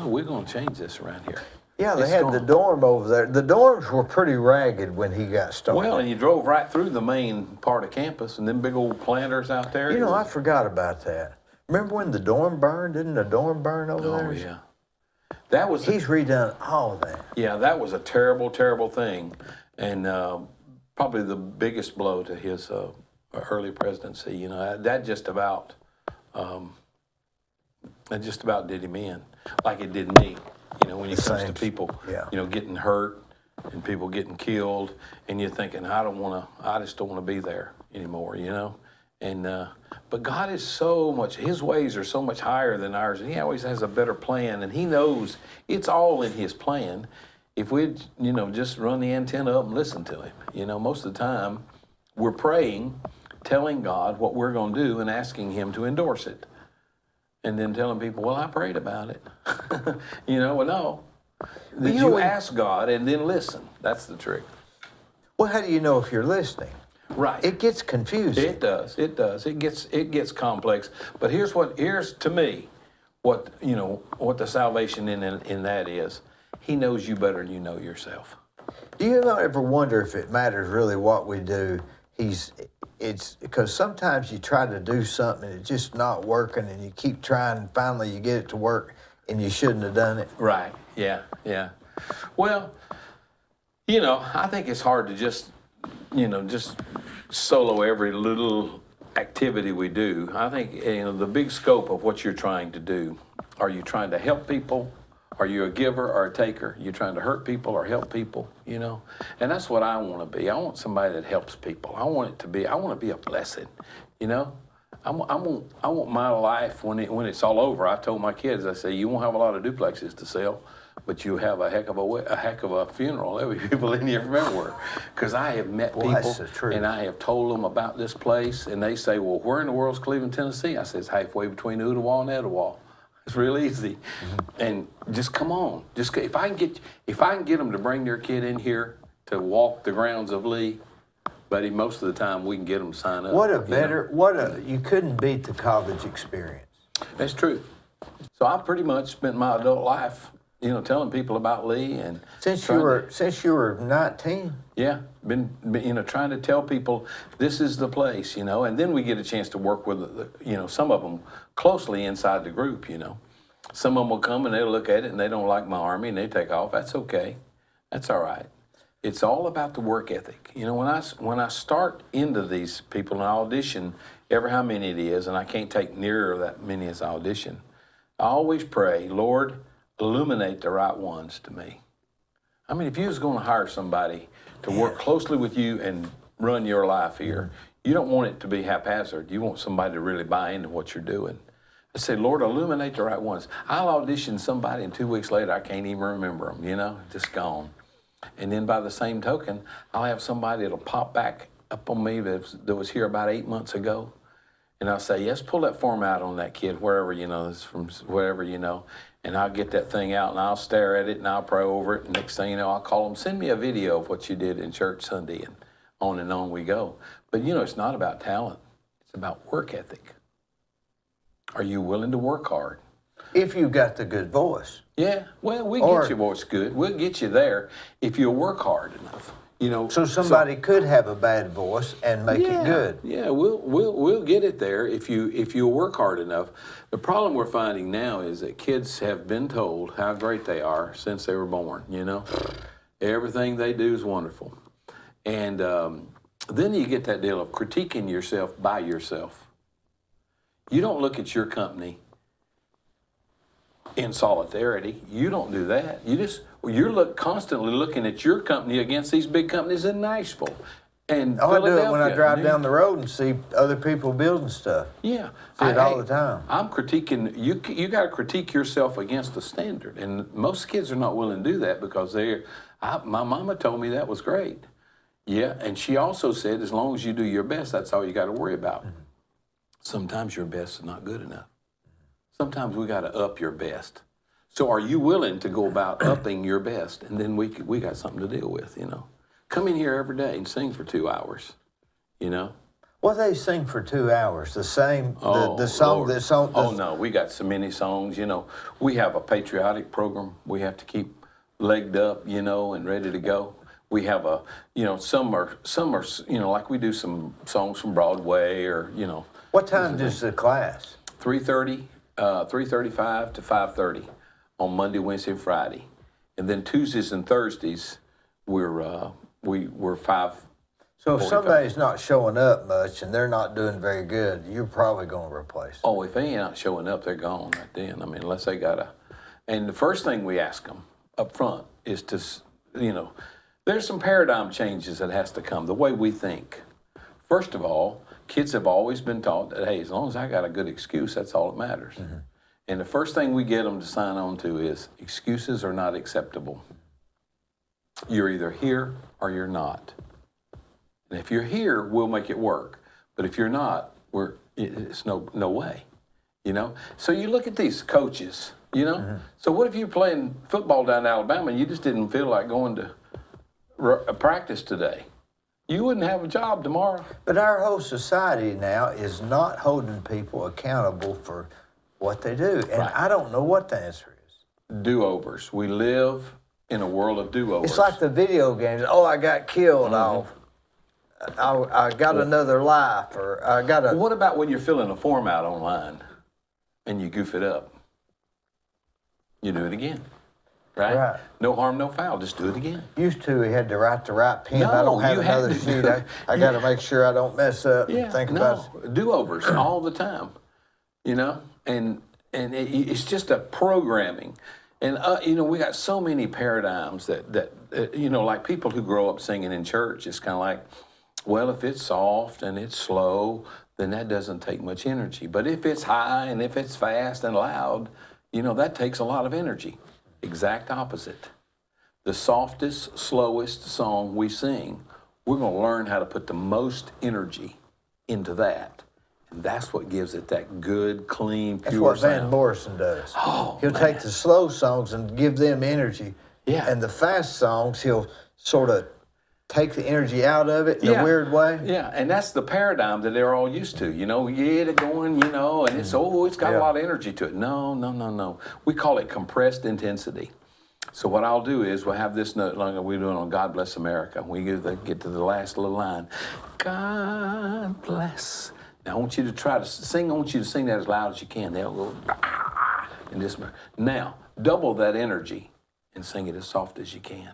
we're going to change this around here. Yeah, they had the dorm over there. The dorms were pretty ragged when he got started. Well, and you drove right through the main part of campus and them big old planters out there. I forgot about that. Remember when the dorm burned? Didn't the dorm burn over there? Oh, yeah. He's redone all of that. Yeah, that was a terrible, terrible thing. And probably the biggest blow to his early presidency. That just about did him in, like it did me. When it comes to people, getting hurt and people getting killed, and you're thinking, I just don't want to be there anymore, And but God is so much. His ways are so much higher than ours, and He always has a better plan, and He knows it's all in His plan. If we, just run the antenna up and listen to Him, most of the time we're praying, telling God what we're going to do, and asking Him to endorse it. And then telling people, well, I prayed about it. Well, no. You ask God and then listen. That's the trick. Well, how do you know if you're listening? Right. It gets confusing. It does. It gets complex. But here's to me, what the salvation in that is. He knows you better than you know yourself. Do you ever wonder if it matters really what we do? it's because sometimes you try to do something and it's just not working, and you keep trying, and finally you get it to work, and you shouldn't have done it. Right. Yeah. Yeah. Well, you know, I think it's hard to just solo every little activity we do. I think, you know, the big scope of what you're trying to do. Are you trying to help people? Are you a giver or a taker? You trying to hurt people or help people, you know? And that's what I want to be. I want somebody that helps people. I want to be a blessing, you know? I want my life, when it's all over, I told my kids, I say, you won't have a lot of duplexes to sell, but you have a heck of a funeral. There'll be people in here everywhere. Because I have met people, and I have told them about this place, and they say, well, where in the world's Cleveland, Tennessee? I say, it's halfway between Ooltewah and Etowah. It's real easy. And just come on. Just if I can get them to bring their kid in here to walk the grounds of Lee, buddy, most of the time we can get them to sign up. You couldn't beat the college experience. That's true. So I pretty much spent my adult life, you know, telling people about Lee, and since you were 19. Yeah, been you know, trying to tell people this is the place, you know, and then we get a chance to work with, you know, some of them closely inside the group, you know. Some of them will come and they'll look at it and they don't like my Army and they take off. That's okay. That's all right. It's all about the work ethic. You know, when I start into these people and I audition, ever how many it is, and I can't take near that many as I audition, I always pray, Lord, illuminate the right ones to me. I mean, if you was going to hire somebody to work closely with you and run your life here, you don't want it to be haphazard. You want somebody to really buy into what you're doing. I say, Lord, illuminate the right ones. I'll audition somebody and 2 weeks later, I can't even remember them, you know, just gone. And then by the same token, I'll have somebody that'll pop back up on me that was here about 8 months ago. And I'll say, yes, pull that form out on that kid, wherever, you know, it's from wherever, you know. And I'll get that thing out and I'll stare at it and I'll pray over it. And next thing you know, I'll call them, send me a video of what you did in church Sunday, and on we go. But, you know, it's not about talent. It's about work ethic. Are you willing to work hard? If you've got the good voice. Yeah, well, get your voice good. We'll get you there if you'll work hard enough. You know, so somebody could have a bad voice and make it good. Yeah, we'll get it there if you work hard enough. The problem we're finding now is that kids have been told how great they are since they were born. You know, everything they do is wonderful, and then you get that deal of critiquing yourself by yourself. You don't look at your company in solidarity. You don't do that. You're constantly looking at your company against these big companies in Nashville and Philadelphia. I do it when I drive down the road and see other people building stuff. Yeah, see it all the time. I'm critiquing you. You got to critique yourself against the standard, and most kids are not willing to do that because my mama told me that was great. Yeah, and she also said, as long as you do your best, that's all you got to worry about. Mm-hmm. Sometimes your best is not good enough. Sometimes we got to up your best. So are you willing to go about upping your best? And then we got something to deal with, you know. Come in here every day and sing for 2 hours, you know. Well, they sing for 2 hours. The same, the song. Oh, no, we got so many songs, you know. We have a patriotic program we have to keep legged up, you know, and ready to go. We have some are, you know, like we do some songs from Broadway or, you know. What time does the class? 3:30. 3:35 to 5:30 on Monday, Wednesday, and Friday, and then Tuesdays and Thursdays we're 5. So if somebody's not showing up much and they're not doing very good, you're probably going to replace them. Oh, if they ain't not showing up, they're gone right then. I mean, unless they gotta. And the first thing we ask them up front is to, you know, there's some paradigm changes that has to come. The way we think. First of all, kids have always been taught that, hey, as long as I got a good excuse, that's all that matters. Mm-hmm. And the first thing we get them to sign on to is excuses are not acceptable. You're either here or you're not. And if you're here, we'll make it work. But if you're not, it's no way, you know? So you look at these coaches, you know? Mm-hmm. So what if you're playing football down in Alabama and you just didn't feel like going to practice today? You wouldn't have a job tomorrow. But our whole society now is not holding people accountable for what they do. And I don't know what the answer is. Do-overs. We live in a world of do-overs. It's like the video games. Oh, I got killed off. I got another life, or I got a. What about when you're filling a form out online and you goof it up? You do it again, right? No harm, no foul. Just do it again. Used to, he had to write the right pen. No, I don't have you had another to- sheet. I got to make sure I don't mess up and think about it. Do-overs all the time, and it's just a programming. And, we got so many paradigms that like people who grow up singing in church, it's kind of like, well, if it's soft and it's slow, then that doesn't take much energy. But if it's high and if it's fast and loud, that takes a lot of energy. Exact opposite. The softest, slowest song we sing, we're going to learn how to put the most energy into that. And that's what gives it that good, clean, pure That's what Van sound. Morrison does. Oh, He'll man. take the slow songs and give them energy. Yeah. And the fast songs, he'll sort of take the energy out of it in a weird way. Yeah, and that's the paradigm that they're all used to. Get it going, and it's got a lot of energy to it. No. We call it compressed intensity. So what I'll do is we'll have this note like we're doing on God Bless America. We get to the last little line. God bless. Now I want you to try to sing. I want you to sing that as loud as you can. They'll go and just now double that energy and sing it as soft as you can.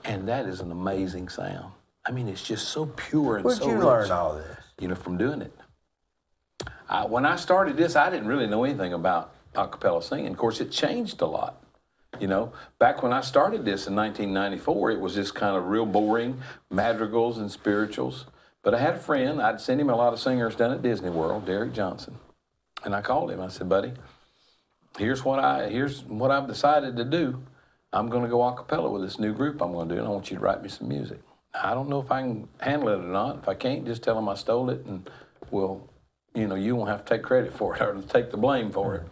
And that is an amazing sound. I mean, it's just so pure and Where'd so you rich. learn all this? From doing it. When I started this, I didn't really know anything about a cappella singing. Of course, it changed a lot. Back when I started this in 1994, it was just kind of real boring, madrigals and spirituals. But I had a friend, I'd sent him a lot of singers down at Disney World, Derek Johnson. And I called him, I said, buddy, here's what I've decided to do. I'm going to go a cappella with this new group I'm going to do, and I want you to write me some music. I don't know if I can handle it or not. If I can't, just tell them I stole it, and you won't have to take credit for it or take the blame for it.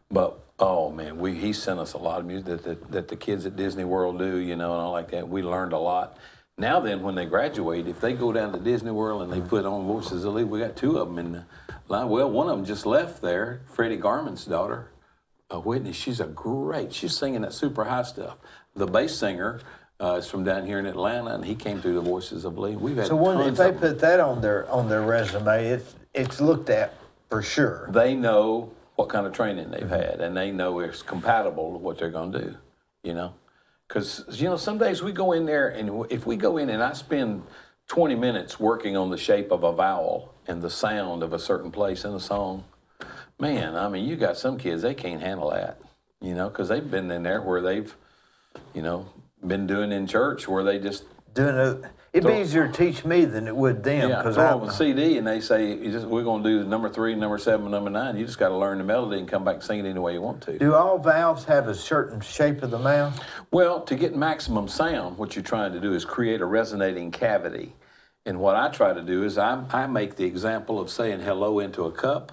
But, oh, man, he sent us a lot of music that the kids at Disney World do, and all like that. We learned a lot. Now then, when they graduate, if they go down to Disney World and they put on Voices of Lee, we got two of them in the line. Well, one of them just left there, Freddie Garman's daughter. Whitney, she's singing that super high stuff. The bass singer is from down here in Atlanta, and he came through the Voices of Lee. We've had if they put that on their resume, it's looked at for sure. They know what kind of training they've had, and they know it's compatible with what they're going to do, Because, some days we go in there, and if we go in and I spend 20 minutes working on the shape of a vowel and the sound of a certain place in a song, man, I mean, you got some kids, they can't handle that, because they've been in there where they've, been doing in church where they just... It'd be easier to teach me than it would them. Yeah, throw them a CD and they say, we're going to do number 3, number 7, number 9. You just got to learn the melody and come back and sing it any way you want to. Do all valves have a certain shape of the mouth? Well, to get maximum sound, what you're trying to do is create a resonating cavity. And what I try to do is I make the example of saying hello into a cup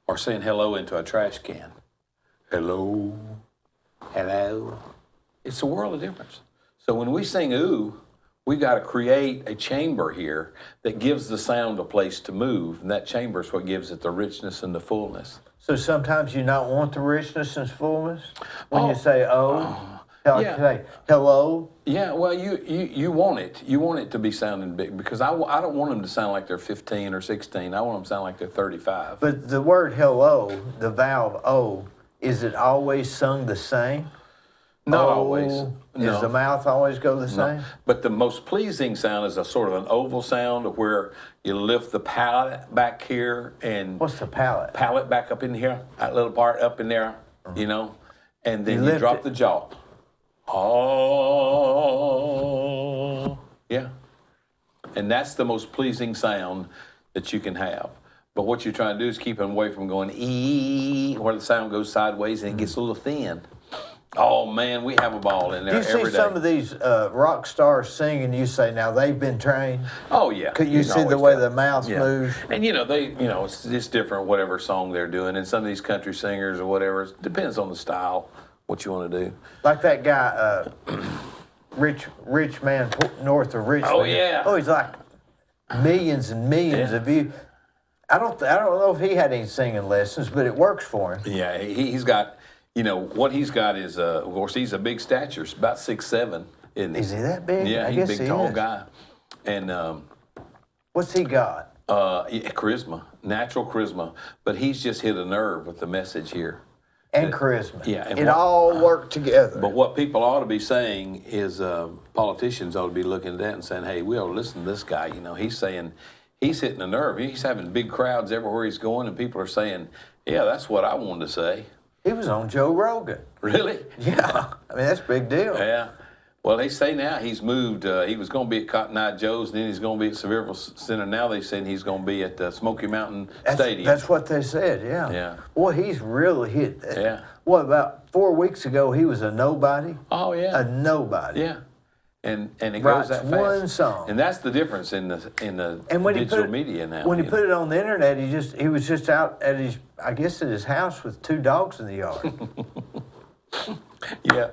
or saying hello into a trash can. Hello. It's a world of difference. So when we sing ooh, we got to create a chamber here that gives the sound a place to move, and that chamber is what gives it the richness and the fullness. So sometimes you not want the richness and fullness when you say say hello. Yeah, well, you want it. You want it to be sounding big because I don't want them to sound like they're 15 or 16. I want them to sound like they're 35. But the word hello, the valve O, is it always sung the same? Not always. Does No. the mouth always go the same? But the most pleasing sound is a sort of an oval sound where you lift the palate back here and... What's the palate? Palate back up in here, that little part up in there, and then you drop the jaw. Oh, yeah. And that's the most pleasing sound that you can have. But what you're trying to do is keep them away from going ee, where the sound goes sideways and it gets a little thin. Oh, man, we have a ball in there every day. Do you see some of these rock stars sing and you say, now they've been trained? Oh, yeah. Could you see the way the mouth moves? And, it's just different, whatever song they're doing. And some of these country singers or whatever, it depends on the style, what you want to do. Like that guy, rich man north of Richmond. Oh, yeah. Oh, he's like millions and millions of views. I don't know if he had any singing lessons, but it works for him. Yeah, he's got... what he's got is, of course, he's a big stature. It's about 6'7", isn't he? Is he that big? Yeah, he's a big, tall guy. And What's he got? yeah, charisma, natural charisma. But he's just hit a nerve with the message here. And charisma. Yeah, and it all worked together. But what people ought to be saying is politicians ought to be looking at that and saying, hey, we ought to listen to this guy. You know, he's saying, he's hitting a nerve. He's having big crowds everywhere he's going, and people are saying, yeah, that's what I wanted to say. He was on Joe Rogan. Really? Yeah. I mean, that's a big deal. Yeah. Well, they say now he's moved. He was going to be at Cotton Eye Joe's, and then he's going to be at Sevierville Center. Now they saying he's going to be at Smoky Mountain Stadium. That's what they said, yeah. Yeah. Well, he's really hit. Yeah. What, about 4 weeks ago, he was a nobody? Oh, yeah. A nobody. Yeah. And it Writes goes that fast. one song. And that's the difference in the when digital media now. When he put it on the internet, he was just out at his house with 2 dogs in the yard. Yeah.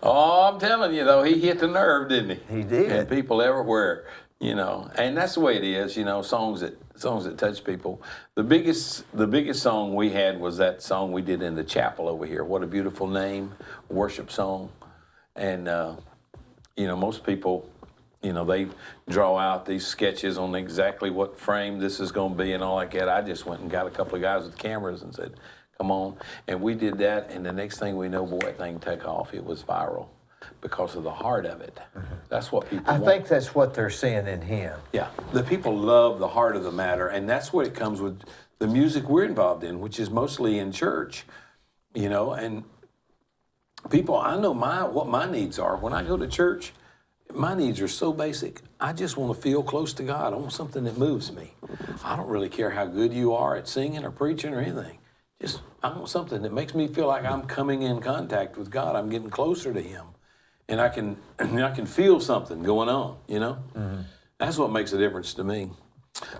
Oh, I'm telling you, though, he hit the nerve, didn't he? He did. And people everywhere, you know. And that's the way it is, you know, songs that touch people. The biggest song we had was that song we did in the chapel over here. What a Beautiful Name, worship song. And, you know, most people, you know, they draw out these sketches on exactly what frame this is going to be and all like that. I just went and got a couple of guys with cameras and said, come on. And we did that, and the next thing we know, boy, that thing took off. It was viral because of the heart of it. Mm-hmm. That's what people want. I think that's what they're seeing in him. Yeah. The people love the heart of the matter, and that's what it comes with the music we're involved in, which is mostly in church, you know. And people, I know what my needs are. When I go to church, my needs are so basic. I just want to feel close to God. I want something that moves me. I don't really care how good you are at singing or preaching or anything. I want something that makes me feel like I'm coming in contact with God. I'm getting closer to Him, and I can feel something going on. You know, That's what makes a difference to me.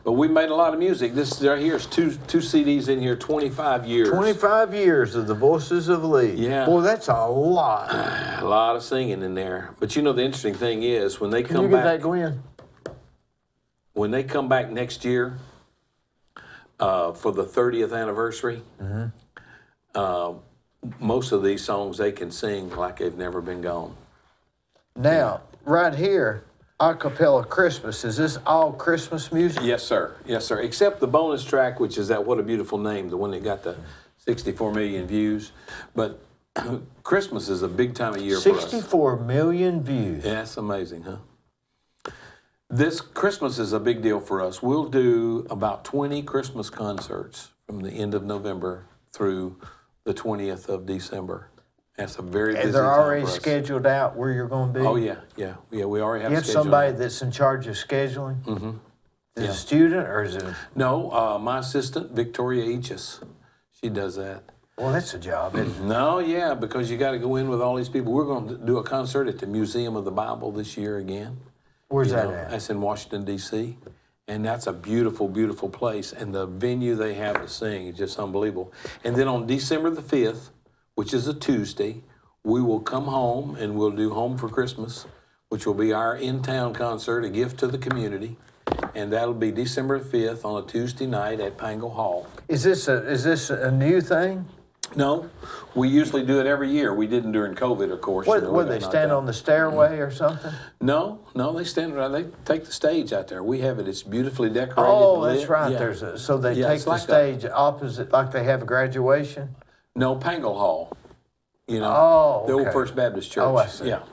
But we made a lot of music. This right here is two CDs in here. 25 years. 25 years of the Voices of Lee. Yeah. Boy, that's a lot. A lot of singing in there. But you know, the interesting thing is when they Can come you get back. that, Gwen? When they come back next year. For the 30th anniversary, most of these songs they can sing like they've never been gone. Now, right here, a cappella Christmas. Is this all Christmas music? Yes, sir. Yes, sir. Except the bonus track, which is that What a Beautiful Name, the one that got the 64 million views. But Christmas is a big time of year for us. 64 million views. Yeah, that's amazing, huh? This Christmas is a big deal for us. We'll do about 20 Christmas concerts from the end of November through the 20th of December. That's a very busy time for us. They're already scheduled out where you're going to be? Oh, yeah. We already have you have somebody that's in charge of scheduling? Mm-hmm. Is it a student or is it? No, my assistant, Victoria Eachus. She does that. Well, that's a job, isn't it? No, yeah, because you got to go in with all these people. We're going to do a concert at the Museum of the Bible this year again. Where's that at? That's in Washington, D.C., and that's a beautiful, beautiful place. And the venue they have to sing is just unbelievable. And then on December the 5th, which is a Tuesday, we will come home and we'll do Home for Christmas, which will be our in-town concert, a gift to the community. And that'll be December 5th on a Tuesday night at Pangle Hall. Is this a new thing? No, we usually do it every year. We didn't during COVID, of course. What they stand on the stairway or something? No, they stand around. They take the stage out there. We have it. It's beautifully decorated. Oh, and that's lit. right. Yeah. So they take it's the like stage opposite, like they have a graduation? No, Pangle Hall. You know, Oh, the old okay. First Baptist Church. Oh, I see. Yeah,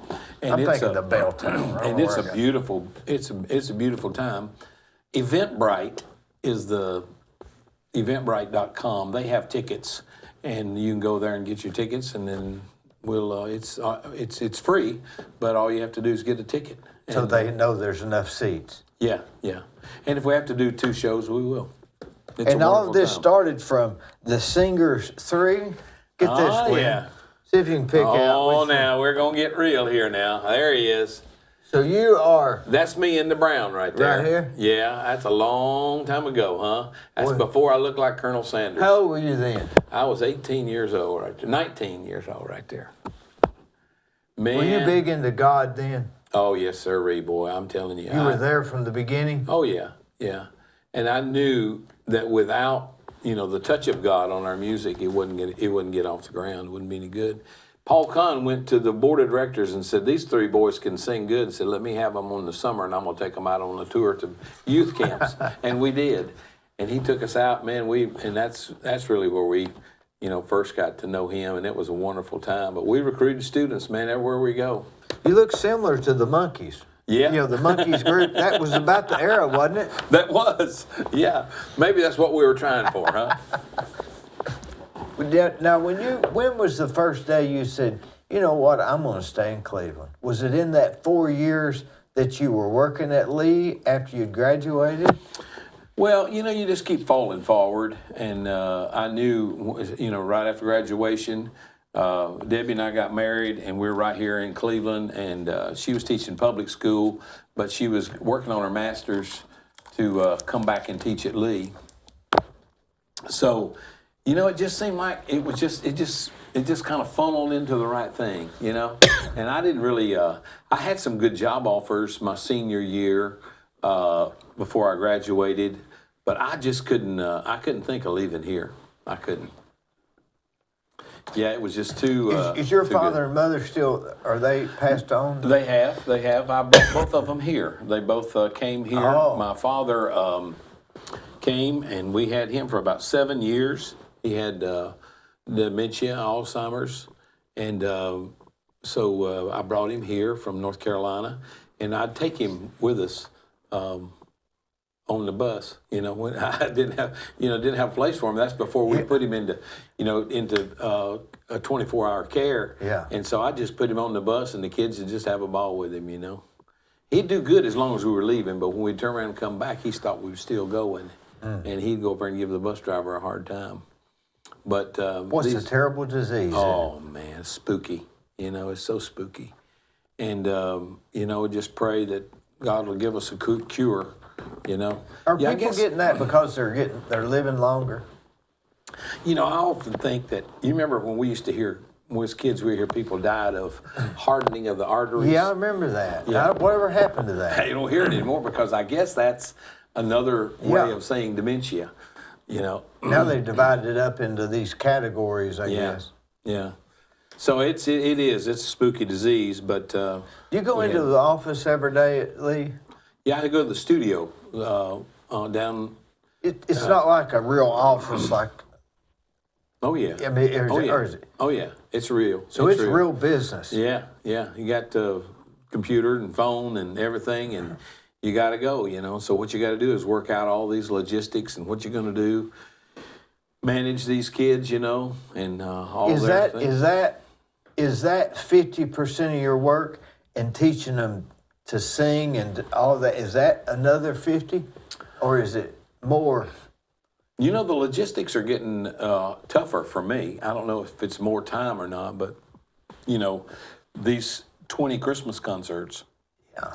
and I'm it's thinking the bell tower. And it's a beautiful. It's a beautiful time. Eventbrite is the Eventbrite.com. They have tickets, and you can go there and get your tickets, and then we'll. It's free, but all you have to do is get a ticket. So they know there's enough seats. Yeah. And if we have to do 2 shows, we will. It's And all of this started from the Singers 3. Get this, Gwen. Yeah. See if you can pick out. Oh, which now we're gonna get real here. Now there he is. So you are. That's me in the brown right there. Right here? Yeah, that's a long time ago, huh? That's before I looked like Colonel Sanders. How old were you then? I was 18 years old right there. 19 years old right there. Man. Were you big into God then? Oh, yes, sir, boy. I'm telling you. You were there from the beginning? Oh, yeah. And I knew that without, the touch of God on our music, it wouldn't get off the ground. It wouldn't be any good. Paul Kahn went to the board of directors and said, these three boys can sing good. And said, let me have them on the summer, and I'm going to take them out on a tour to youth camps. And we did. And he took us out, man. And that's really where we, first got to know him, and it was a wonderful time. But we recruited students, man, everywhere we go. You look similar to the Monkees. Yeah. The Monkees group, that was about the era, wasn't it? That was, yeah. Maybe that's what we were trying for, huh? Now, when was the first day you said, you know what, I'm going to stay in Cleveland? Was it in that 4 years that you were working at Lee after you'd graduated? Well, you just keep falling forward. And I knew, right after graduation, Debbie and I got married, and we were right here in Cleveland, and she was teaching public school, but she was working on her master's to come back and teach at Lee. So, it just seemed like it just kind of funneled into the right thing, And I didn't really, I had some good job offers my senior year before I graduated, but I just couldn't think of leaving here. I couldn't. Yeah, it was just too. Is your too father good. and mother still? Are they passed on? They have. I brought both of them here. They both came here. Oh. My father came, and we had him for about 7 years. He had dementia, Alzheimer's, and so I brought him here from North Carolina, and I'd take him with us on the bus. When I didn't have a place for him. That's before we put him into a 24-hour care. Yeah. And so I just put him on the bus, and the kids would just have a ball with him. He'd do good as long as we were leaving, but when we'd turn around and come back, he thought we were still going, and he'd go over and give the bus driver a hard time. But what's a terrible disease? Oh man, it's spooky. It's so spooky, and just pray that God will give us a cure. Are people getting that because they're living longer? I often think that, you remember when we used to hear, when we was kids, we hear people died of hardening of the arteries. Yeah, I remember that. Yeah. Whatever happened to that? You don't hear it anymore because I guess that's another way of saying dementia. Now they've divided it up into these categories, I guess. Yeah. So it is. It's a spooky disease, but... Do you go into the office every day at Lee? Yeah, I had to go to the studio down... It's not like a real office like... Oh, yeah. I mean, or is it? Oh, yeah. It's real. So it's real business. Yeah. You got the computer and phone and everything, and you got to go, So what you got to do is work out all these logistics and what you're going to do, manage these kids, and all that. Is that 50% of your work and teaching them to sing and all that? Is that another 50, or is it more? The logistics are getting tougher for me. I don't know if it's more time or not, but these 20 Christmas concerts,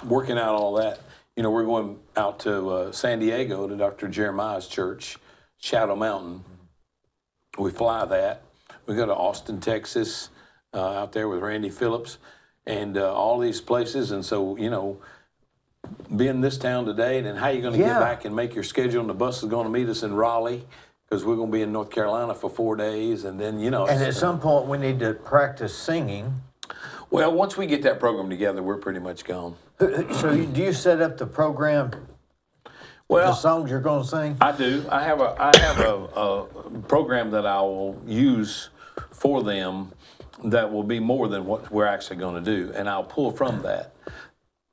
working out all that. We're going out to San Diego to Dr. Jeremiah's church, Shadow Mountain. We fly that. We go to Austin, Texas, out there with Randy Phillips, and all these places. And so, be in this town today, and then how are you going to get back and make your schedule? And the bus is going to meet us in Raleigh because we're going to be in North Carolina for 4 days, and then, And at some point, we need to practice singing. Well, once we get that program together, we're pretty much gone. So do you set up the program, the songs you're going to sing? I do. I have a program that I will use for them that will be more than what we're actually going to do, and I'll pull from that.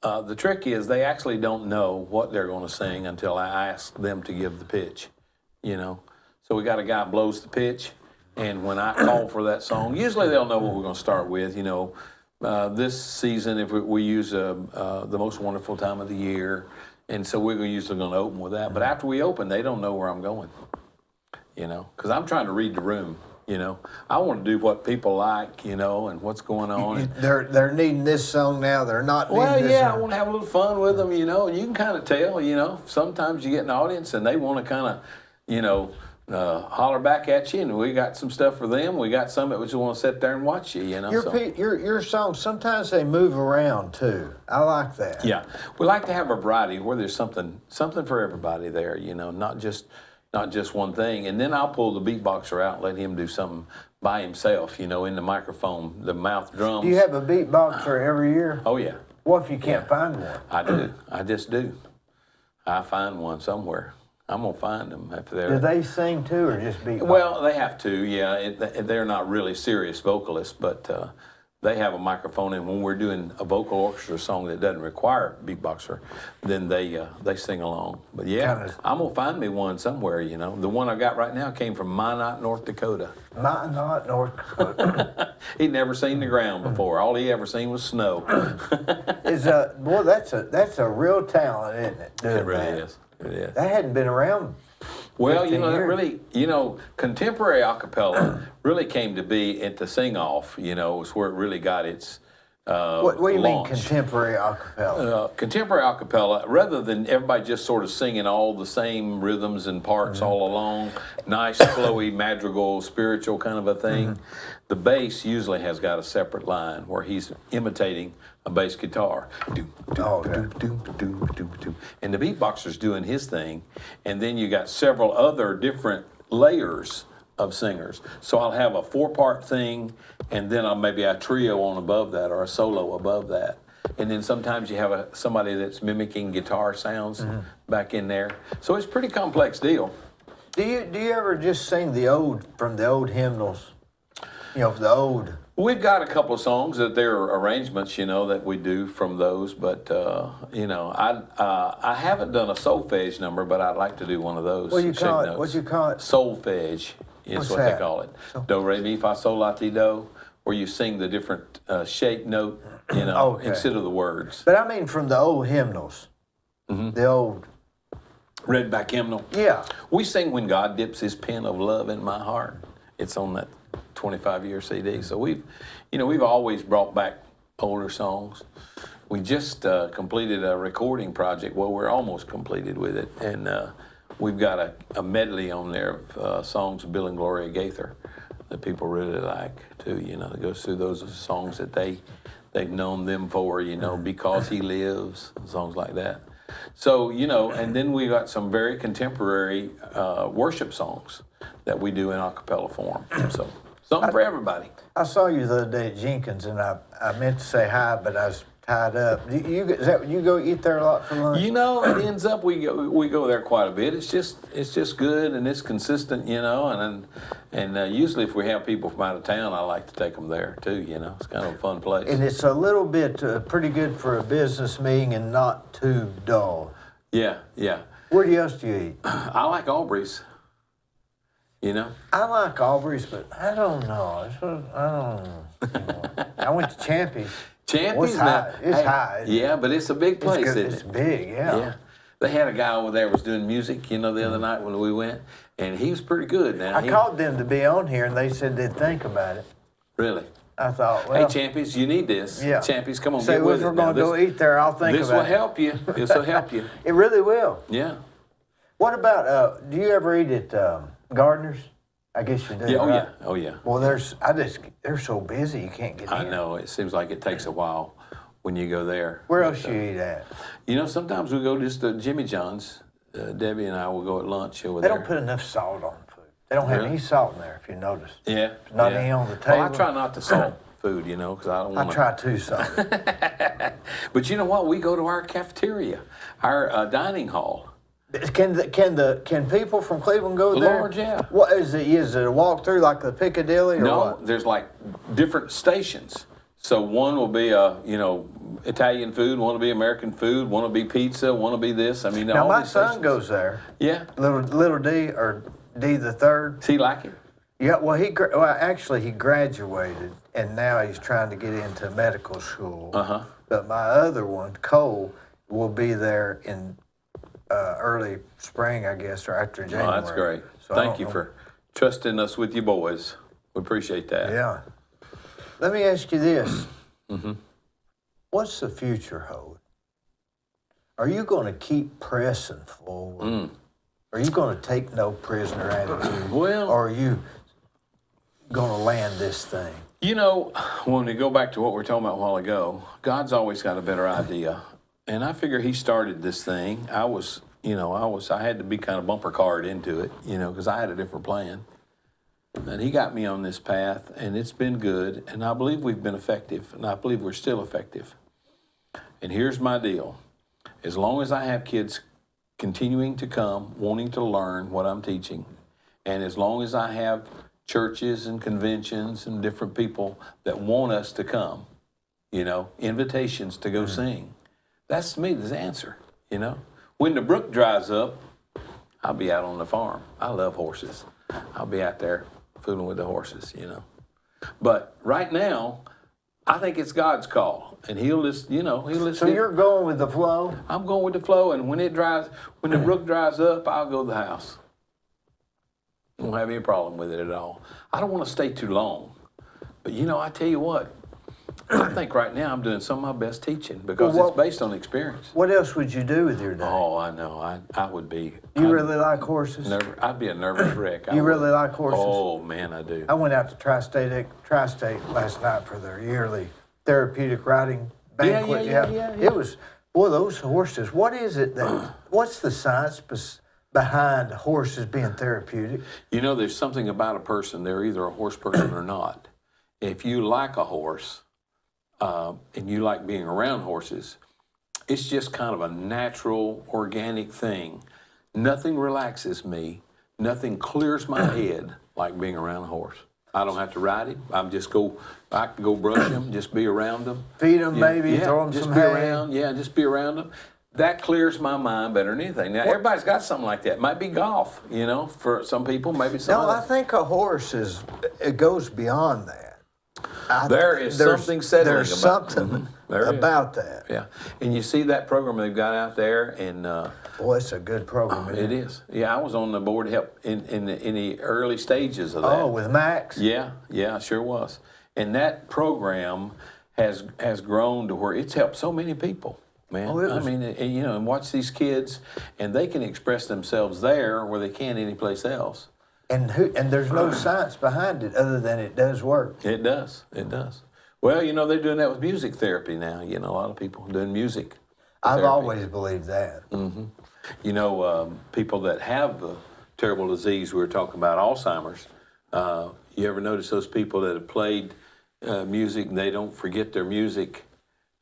The trick is they actually don't know what they're going to sing until I ask them to give the pitch, So we got a guy blows the pitch, and when I call for that song, usually they'll know what we're going to start with, This season, if we use The Most Wonderful Time of the Year, and so we're usually going to open with that. But after we open, they don't know where I'm going, because I'm trying to read the room. I want to do what people like, and what's going on. They're needing this song now. They're not needing this I song. want to have a little fun with them, and you can kind of tell, sometimes you get an audience and they want to kind of, holler back at you, and we got some stuff for them. We got some that we just want to sit there and watch you, Your songs, sometimes they move around too. I like that. Yeah, we like to have a variety where there's something for everybody there, not just one thing. And then I'll pull the beatboxer out and let him do something by himself, in the microphone, the mouth drums. Do you have a beatboxer every year? Oh, yeah. What if you can't find one? I do. I just do. I find one somewhere. I'm going to find them if they're... Do they sing too or just beatbox? Well, they have to, yeah. They're not really serious vocalists, but they have a microphone, and when we're doing a vocal orchestra song that doesn't require a beatboxer, then they sing along. But yeah, I'm going to find me one somewhere, The one I got right now came from Minot, North Dakota. Minot, North Dakota. He'd never seen the ground before. All he ever seen was snow. Boy, that's a real talent, isn't it? It really is. It is. That hadn't been around. Well, that really, contemporary a cappella really came to be at the sing-off, is where it really got its What do you launch. mean contemporary a cappella? Contemporary a cappella, rather than everybody just sort of singing all the same rhythms and parts all along, nice, flowy, madrigal, spiritual kind of a thing, the bass usually has got a separate line where he's imitating a bass guitar. And the beatboxer's doing his thing, and then you got several other different layers of singers. So I'll have a 4-part thing, and then maybe a trio on above that or a solo above that. And then sometimes you have somebody that's mimicking guitar sounds back in there. So it's a pretty complex deal. Do you ever just sing from the old hymnals? The old... We've got a couple of songs that they're arrangements, that we do from those. But, I haven't done a solfege number, but I'd like to do one of those. What do you call it? What do you call it? Solfege is what they call it. Do, re, mi, fa, sol, la, ti, do, where you sing the different shape note, instead of the words. But I mean from the old hymnals. The old... Redback hymnal. Yeah. We sing When God Dips His Pen of Love in My Heart. It's on that 25-year CD. So we've always brought back older songs. We just completed a recording project. Well, we're almost completed with it, and we've got a medley on there of songs of Bill and Gloria Gaither that people really like too. That goes through those songs that they've known them for. Because He Lives, songs like that. So and then we got some very contemporary worship songs that we do in a cappella form. So. Something for everybody. I saw you the other day at Jenkins, and I meant to say hi, but I was tied up. You go eat there a lot for lunch? It ends up we go there quite a bit. It's just good, and it's consistent, and usually if we have people from out of town, I like to take them there too. It's kind of a fun place. And it's a little bit pretty good for a business meeting and not too dull. Yeah. Where else do you eat? I like Aubrey's. I like Aubrey's, but I don't know. I went to Champy's. Champy's, it's high. Yeah, but it's a big place. It's big, yeah. They had a guy over there was doing music, the other night when we went, and he was pretty good. Now I called them to be on here, and they said they'd think about it. Really? I thought, well... Hey, Champy's, you need this. Yeah. Champy's, come on, get with it. If we're going to go eat there, I'll think about it. This will help you. This will help you. It really will. Yeah. What about, do you ever eat at Gardner's? I guess you do. Yeah, right? Oh yeah. Well, they're so busy you can't get in. I know. It seems like it takes a while when you go there. Where else you eat at? Sometimes we go just to Jimmy John's. Debbie and I will go at lunch over there. there. They don't put enough salt on food. They don't have any salt in there, if you notice. Yeah. Not any on the table. Well, I try not to salt food, because I don't want to. I try to salt. But you know what? We go to our cafeteria, our dining hall. Can people from Cleveland go there? Lord, yeah. What is it? Is it a walk through like the Piccadilly or no, what? There's like different stations. So one will be Italian food, one will be American food, one will be pizza, one will be this. I mean, now all my these son stations. goes there. Yeah. Little D or D the third. Does he like it? Yeah. Well, he graduated, and now he's trying to get into medical school. But my other one, Cole, will be there in early spring, I guess, or after January. Oh, that's great. So Thank you for trusting us with you boys. We appreciate that. Yeah. Let me ask you this. What's the future hold? Are you going to keep pressing forward? Are you going to take no prisoner attitude? Well, or are you going to land this thing? When we go back to what we were talking about a while ago, God's always got a better idea. And I figure He started this thing. I had to be kind of bumper card into it, because I had a different plan. And he got me on this path, and it's been good, and I believe we've been effective, and I believe we're still effective. And here's my deal. As long as I have kids continuing to come, wanting to learn what I'm teaching, and as long as I have churches and conventions and different people that want us to come, you know, invitations to go sing, that's to me the answer, you know. When the brook dries up, I'll be out on the farm. I love horses. I'll be out there fooling with the horses, you know. But right now, I think it's God's call, and he'll just, you know, he'll just. So you're going with the flow? I'm going with the flow, and when the brook dries up, I'll go to the house. I don't have any problem with it at all. I don't want to stay too long, but you know, I tell you what, I think right now I'm doing some of my best teaching because it's based on experience. What else would you do with your day? Oh, I know. I would be. You really like horses? I'd be a nervous wreck. You really like horses? Oh, man, I do. I went out to Tri-State last night for their yearly therapeutic riding banquet. Yeah. It was, boy, those horses, what is it that, what's the science behind horses being therapeutic? You know, there's something about a person, they're either a horse person or not. If you like a horse, and you like being around horses, it's just kind of a natural, organic thing. Nothing relaxes me. Nothing clears my head like being around a horse. I don't have to ride him. I can go brush him, just be around him. Feed him, maybe, throw him some hay. Just be around him. That clears my mind better than anything. Now, everybody's got something like that. It might be golf, you know, for some people, maybe some. No, I think a horse it goes beyond that. There's something settling there's about something about that. Yeah, and you see that program they've got out there, and boy, it's a good program. It is. Yeah, I was on the board help in the early stages of that. Oh, with Max? Yeah, I sure was. And that program has grown to where it's helped so many people, man. I mean, you know, and watch these kids, and they can express themselves there where they can't anyplace else. And there's no science behind it other than it does work. It does. Well, you know, they're doing that with music therapy now. You know, a lot of people doing music I've therapy. always believed that. Mm-hmm. You know, people that have the terrible disease we were talking about, Alzheimer's, you ever notice those people that have played music and they don't forget their music?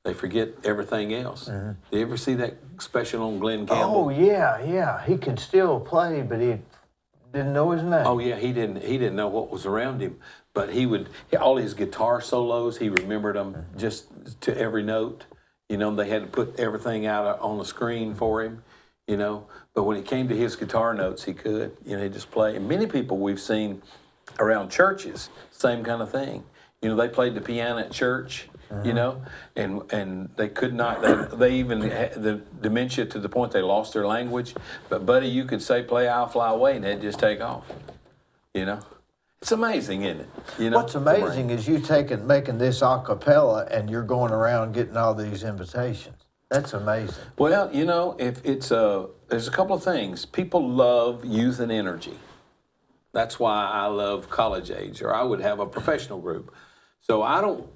They forget everything else. Mm-hmm. Do you ever see that special on Glenn Campbell? Oh, yeah. He could still play, but he didn't know his name. Oh, yeah, he didn't know what was around him. But all his guitar solos, he remembered them just to every note. You know, they had to put everything out on the screen for him, you know. But when it came to his guitar notes, he could, you know, he'd just play. And many people we've seen around churches, same kind of thing. You know, they played the piano at church, you know, and they could not, they even had the dementia to the point they lost their language. But, buddy, you could say, play I'll Fly Away, and they'd just take off, you know. It's amazing, isn't it? You know, what's amazing is you making this a cappella and you're going around getting all these invitations. That's amazing. Well, you know, if it's there's a couple of things. People love youth and energy. That's why I love college age, or I would have a professional group. So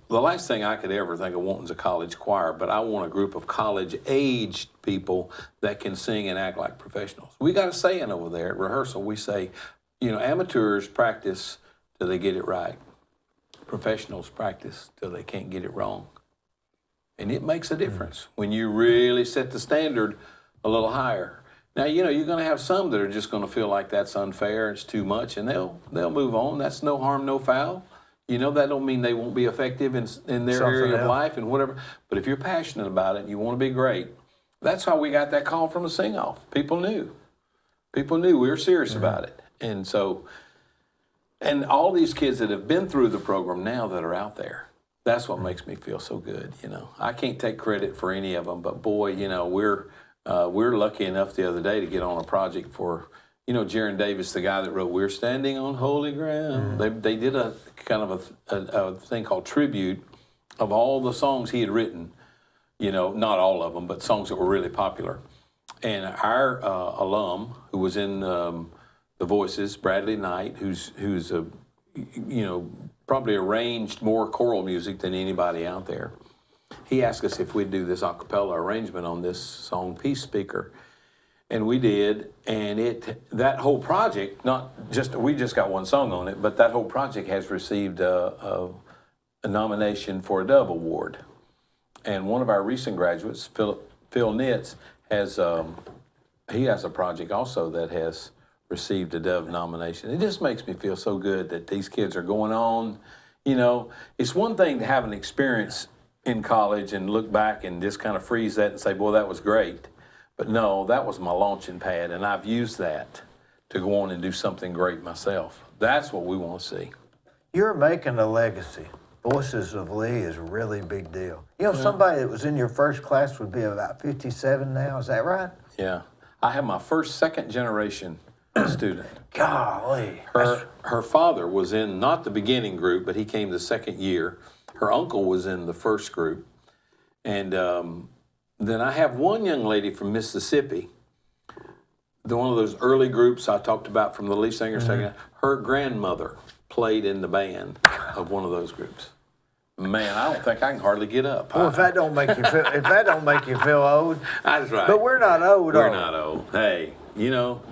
the last thing I could ever think of wanting is a college choir, but I want a group of college-aged people that can sing and act like professionals. We got a saying over there at rehearsal. We say, you know, amateurs practice till they get it right. Professionals practice till they can't get it wrong. And it makes a difference when you really set the standard a little higher. Now, you know, you're going to have some that are just going to feel like that's unfair, it's too much, and they'll move on. That's no harm, no foul. You know, that don't mean they won't be effective in their area of life and whatever. But if you're passionate about it and you want to be great, that's how we got that call from the sing-off. People knew we were serious about it. And so, and all these kids that have been through the program now that are out there, that's what makes me feel so good, you know. I can't take credit for any of them, but boy, you know, we're lucky enough the other day to get on a project for, you know, Jaron Davis, the guy that wrote "We're Standing on Holy Ground." They did a kind of a thing called tribute of all the songs he had written, you know, not all of them, but songs that were really popular. And our alum who was in the Voices, Bradley Knight, who's you know, probably arranged more choral music than anybody out there. He asked us if we'd do this a cappella arrangement on this song, Peace Speaker. And we did, and that whole project, we just got one song on it, but that whole project has received a nomination for a Dove Award. And one of our recent graduates, Phil Nitz, has a project also that has received a Dove nomination. It just makes me feel so good that these kids are going on. You know, it's one thing to have an experience in college and look back and just kind of freeze that and say, boy, that was great. But no, that was my launching pad, and I've used that to go on and do something great myself. That's what we want to see. You're making a legacy. Voices of Lee is a really big deal. You know, somebody that was in your first class would be about 57 now. Is that right? Yeah. I have my first second-generation student. Golly. Her father was in, not the beginning group, but he came the second year. Her uncle was in the first group. And then I have one young lady from Mississippi, one of those early groups I talked about from the lead singer. Her grandmother played in the band of one of those groups. Man, I don't think I can hardly get up. Well, if that don't make you feel old. That's right. But we're not old. We're not old. Hey, you know,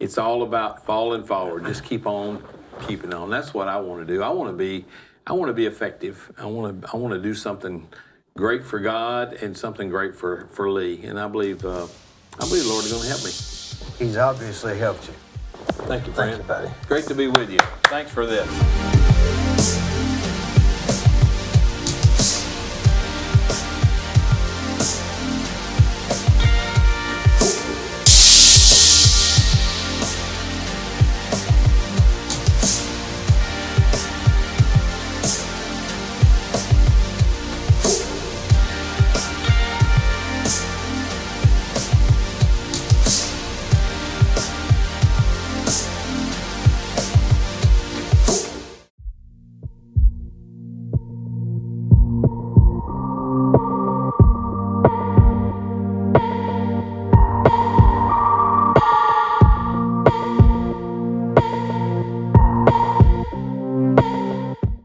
it's all about falling forward. Just keep on keeping on. That's what I want to do. I want to be effective. I want to do something great for God and something great for Lee. And I believe the Lord is going to help me. He's obviously helped you. Thank you, friend. Thank you, buddy. Great to be with you. Thanks for this.